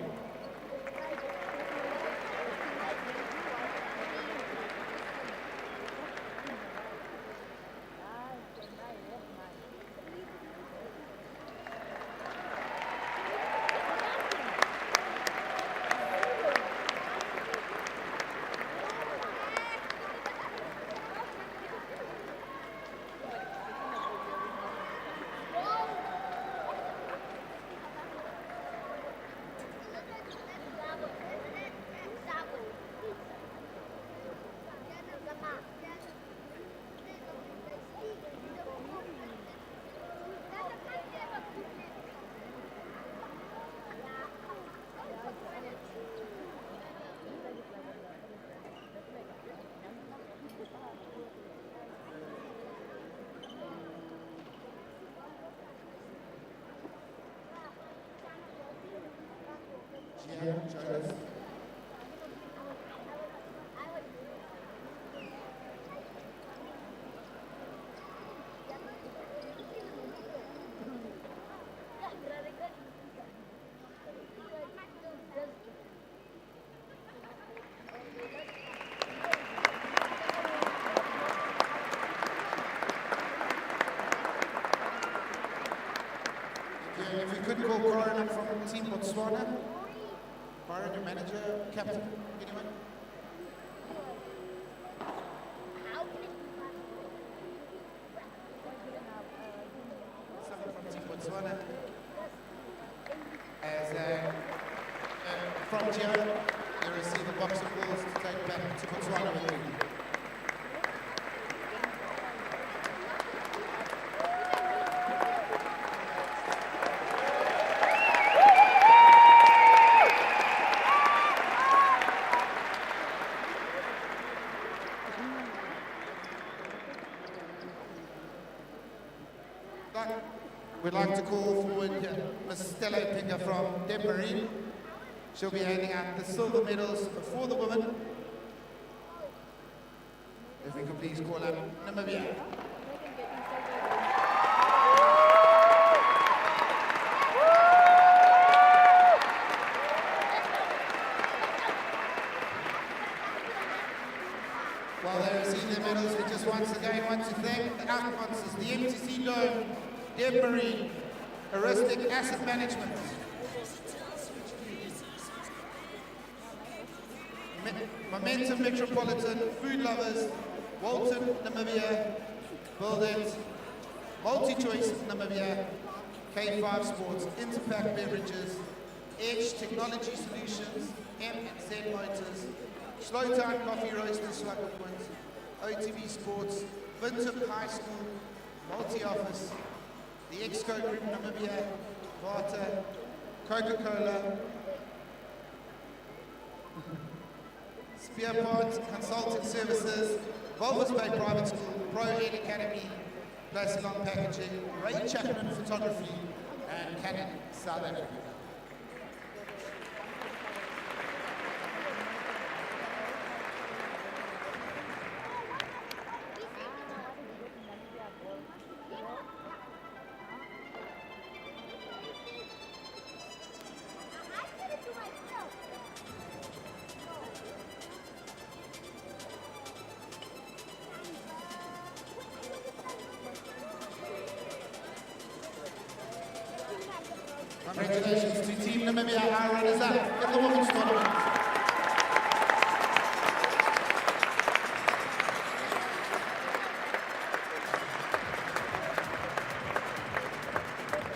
If we could call Byron up from Team Botswana. Byron, your manager, captain, anyone? Someone from Team Botswana. As from Gio, you receive a box of balls to take back to Botswana with you. We'd like to call forward Ms. Stella Pinga from Debmarine. She'll be handing out the silver medals for the women. If we could please call up Namibia. While they receive their medals, we just once again want to thank the outsponsors, the MTC Dome, Debmarine, Aristic Asset Management, Momentum Metropolitan, Food Lovers, Walton, Namibia, Buildings, Multi-Choice Namibia, K5 Sports, Interpack Beverages, Edge Technology Solutions, M&Z Motors, Slowtown Coffee Roasters, Swakopmund, OTB Sports, Windhoek High School, Multi-Office, the Exco Group Namibia, Vata, Coca-Cola, Spearport Consulting Services, Volvers Bay Private School, Pro Ed Academy, Plassilon Packaging, Ray Chapman Photography, and Canon South Africa. Congratulations to Team Namibia, our runners-up in the women's tournament.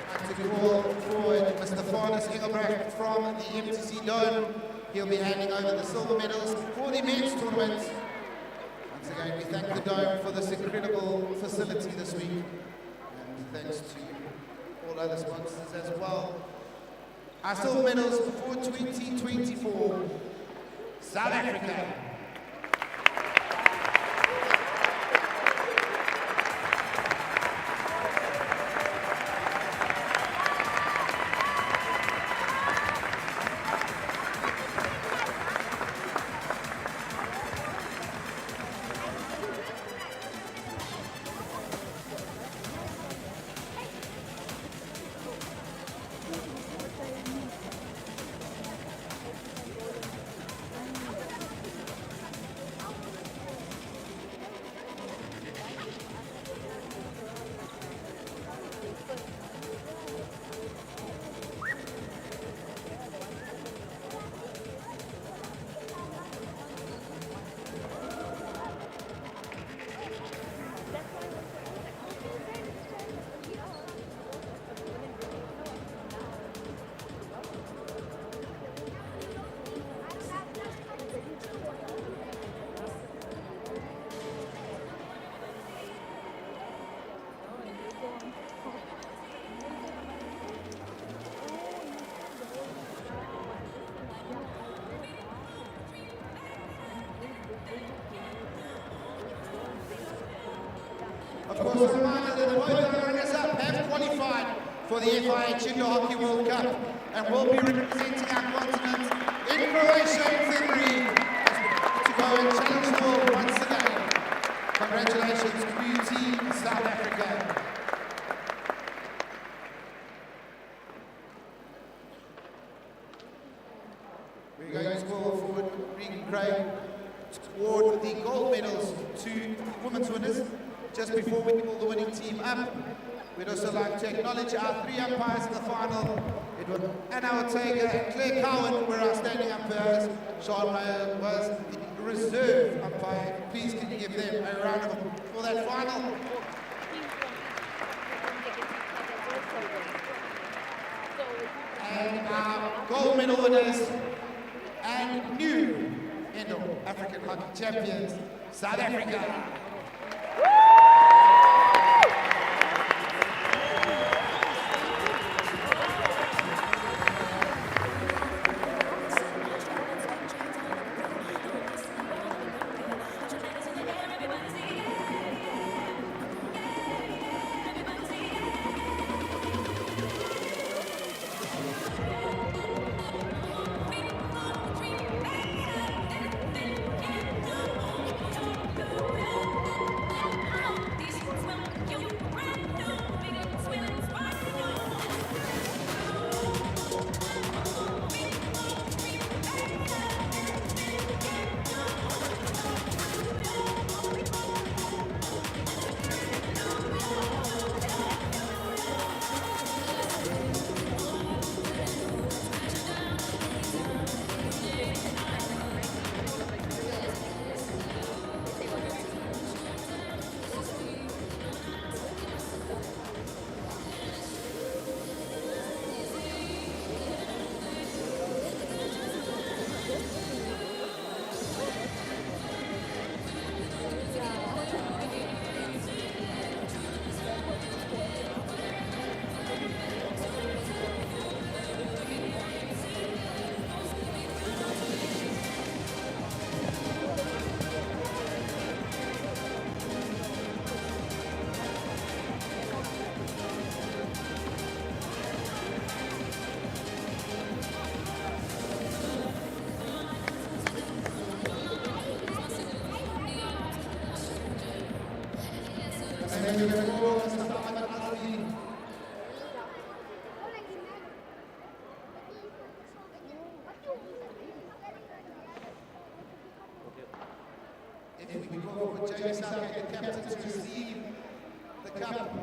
I'd like to call forward Mr. Farnes Engelbrecht from the MTC Dome. He'll be handing over the silver medals for the men's tournament. Once again, we thank the Dome for this incredible facility this week. And thanks to all other sponsors as well. Our silver medals for 2024, South Africa. Of course, a reminder that both the runners-up have qualified for the FIH Indoor Hockey World Cup and will be representing our continent in Croatia in February to go and challenge the world once again. Congratulations to you, Team South Africa. We're going to call forward Regan Craig to award the gold medals to the women's winners. Just before we call the winning team up, we'd also like to acknowledge our 3 umpires in the final. It was Anna Ortega and Claire Cowan were our standing umpires. Sean Mayer was the reserve umpire. Please can you give them a round of applause for that final? And our gold medal winners and new Indo-African hockey champions, South Africa. If we go for Jamie Southgate, the captain, to receive the cup.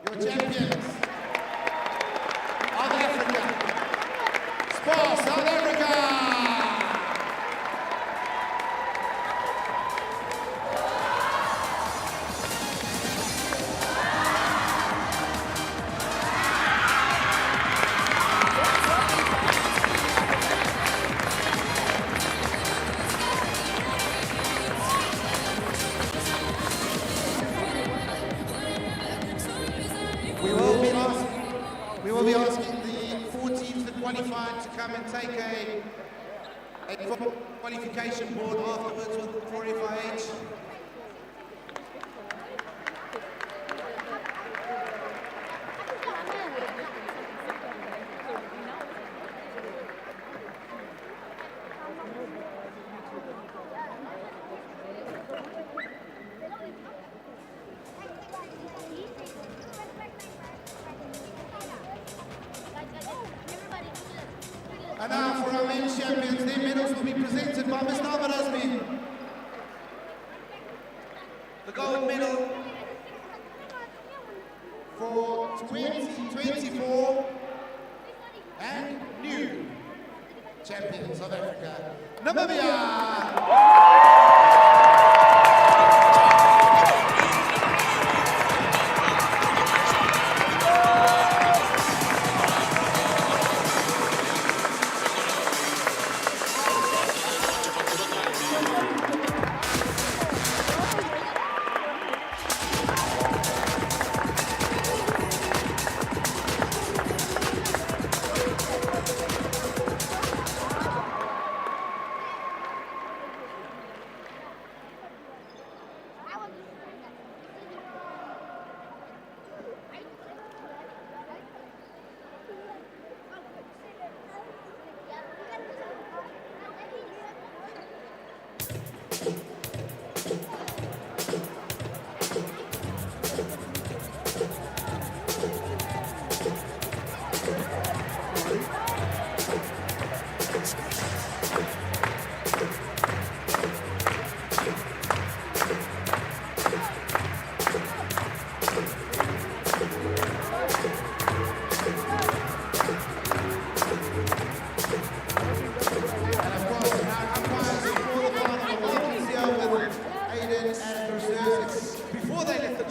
Your champions of Africa, Spar South Africa. We will be asking the 4 teams that qualified to come and take a qualification board afterwards for FIH. And now for our men's champions, their medals will be presented by Mr. Ahmed Azmi. The gold medal for 2024 and new champions of Africa, Namibia.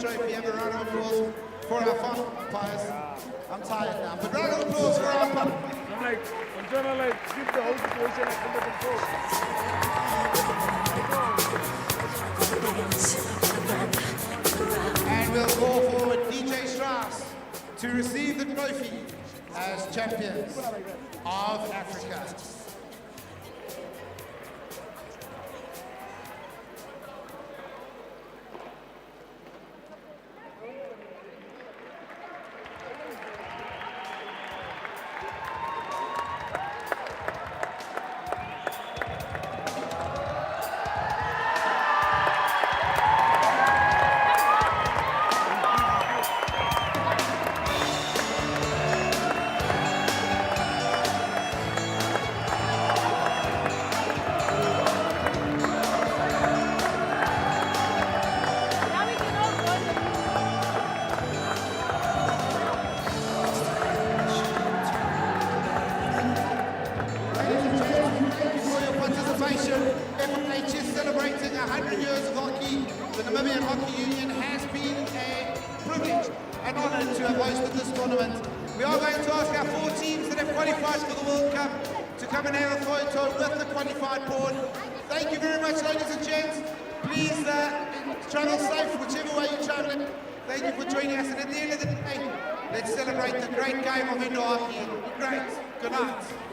trophy. Have a round of applause for our umpires. I'm tired now, but round of applause for our umpires. I'm trying to like keep the whole situation under control. And we'll call forward DJ Strauss to receive the trophy as champions of Africa. FMH is celebrating 100 years of hockey. The Namibian Hockey Union has been a privilege and honor to have hosted this tournament. We are going to ask our 4 teams that have qualified for the World Cup to come and have a photo with the qualified board. Thank you very much, ladies and gents. Please travel safe whichever way you're traveling. Thank you for joining us, and at the end of the day, let's celebrate the great game of indoor hockey. Great. Good night.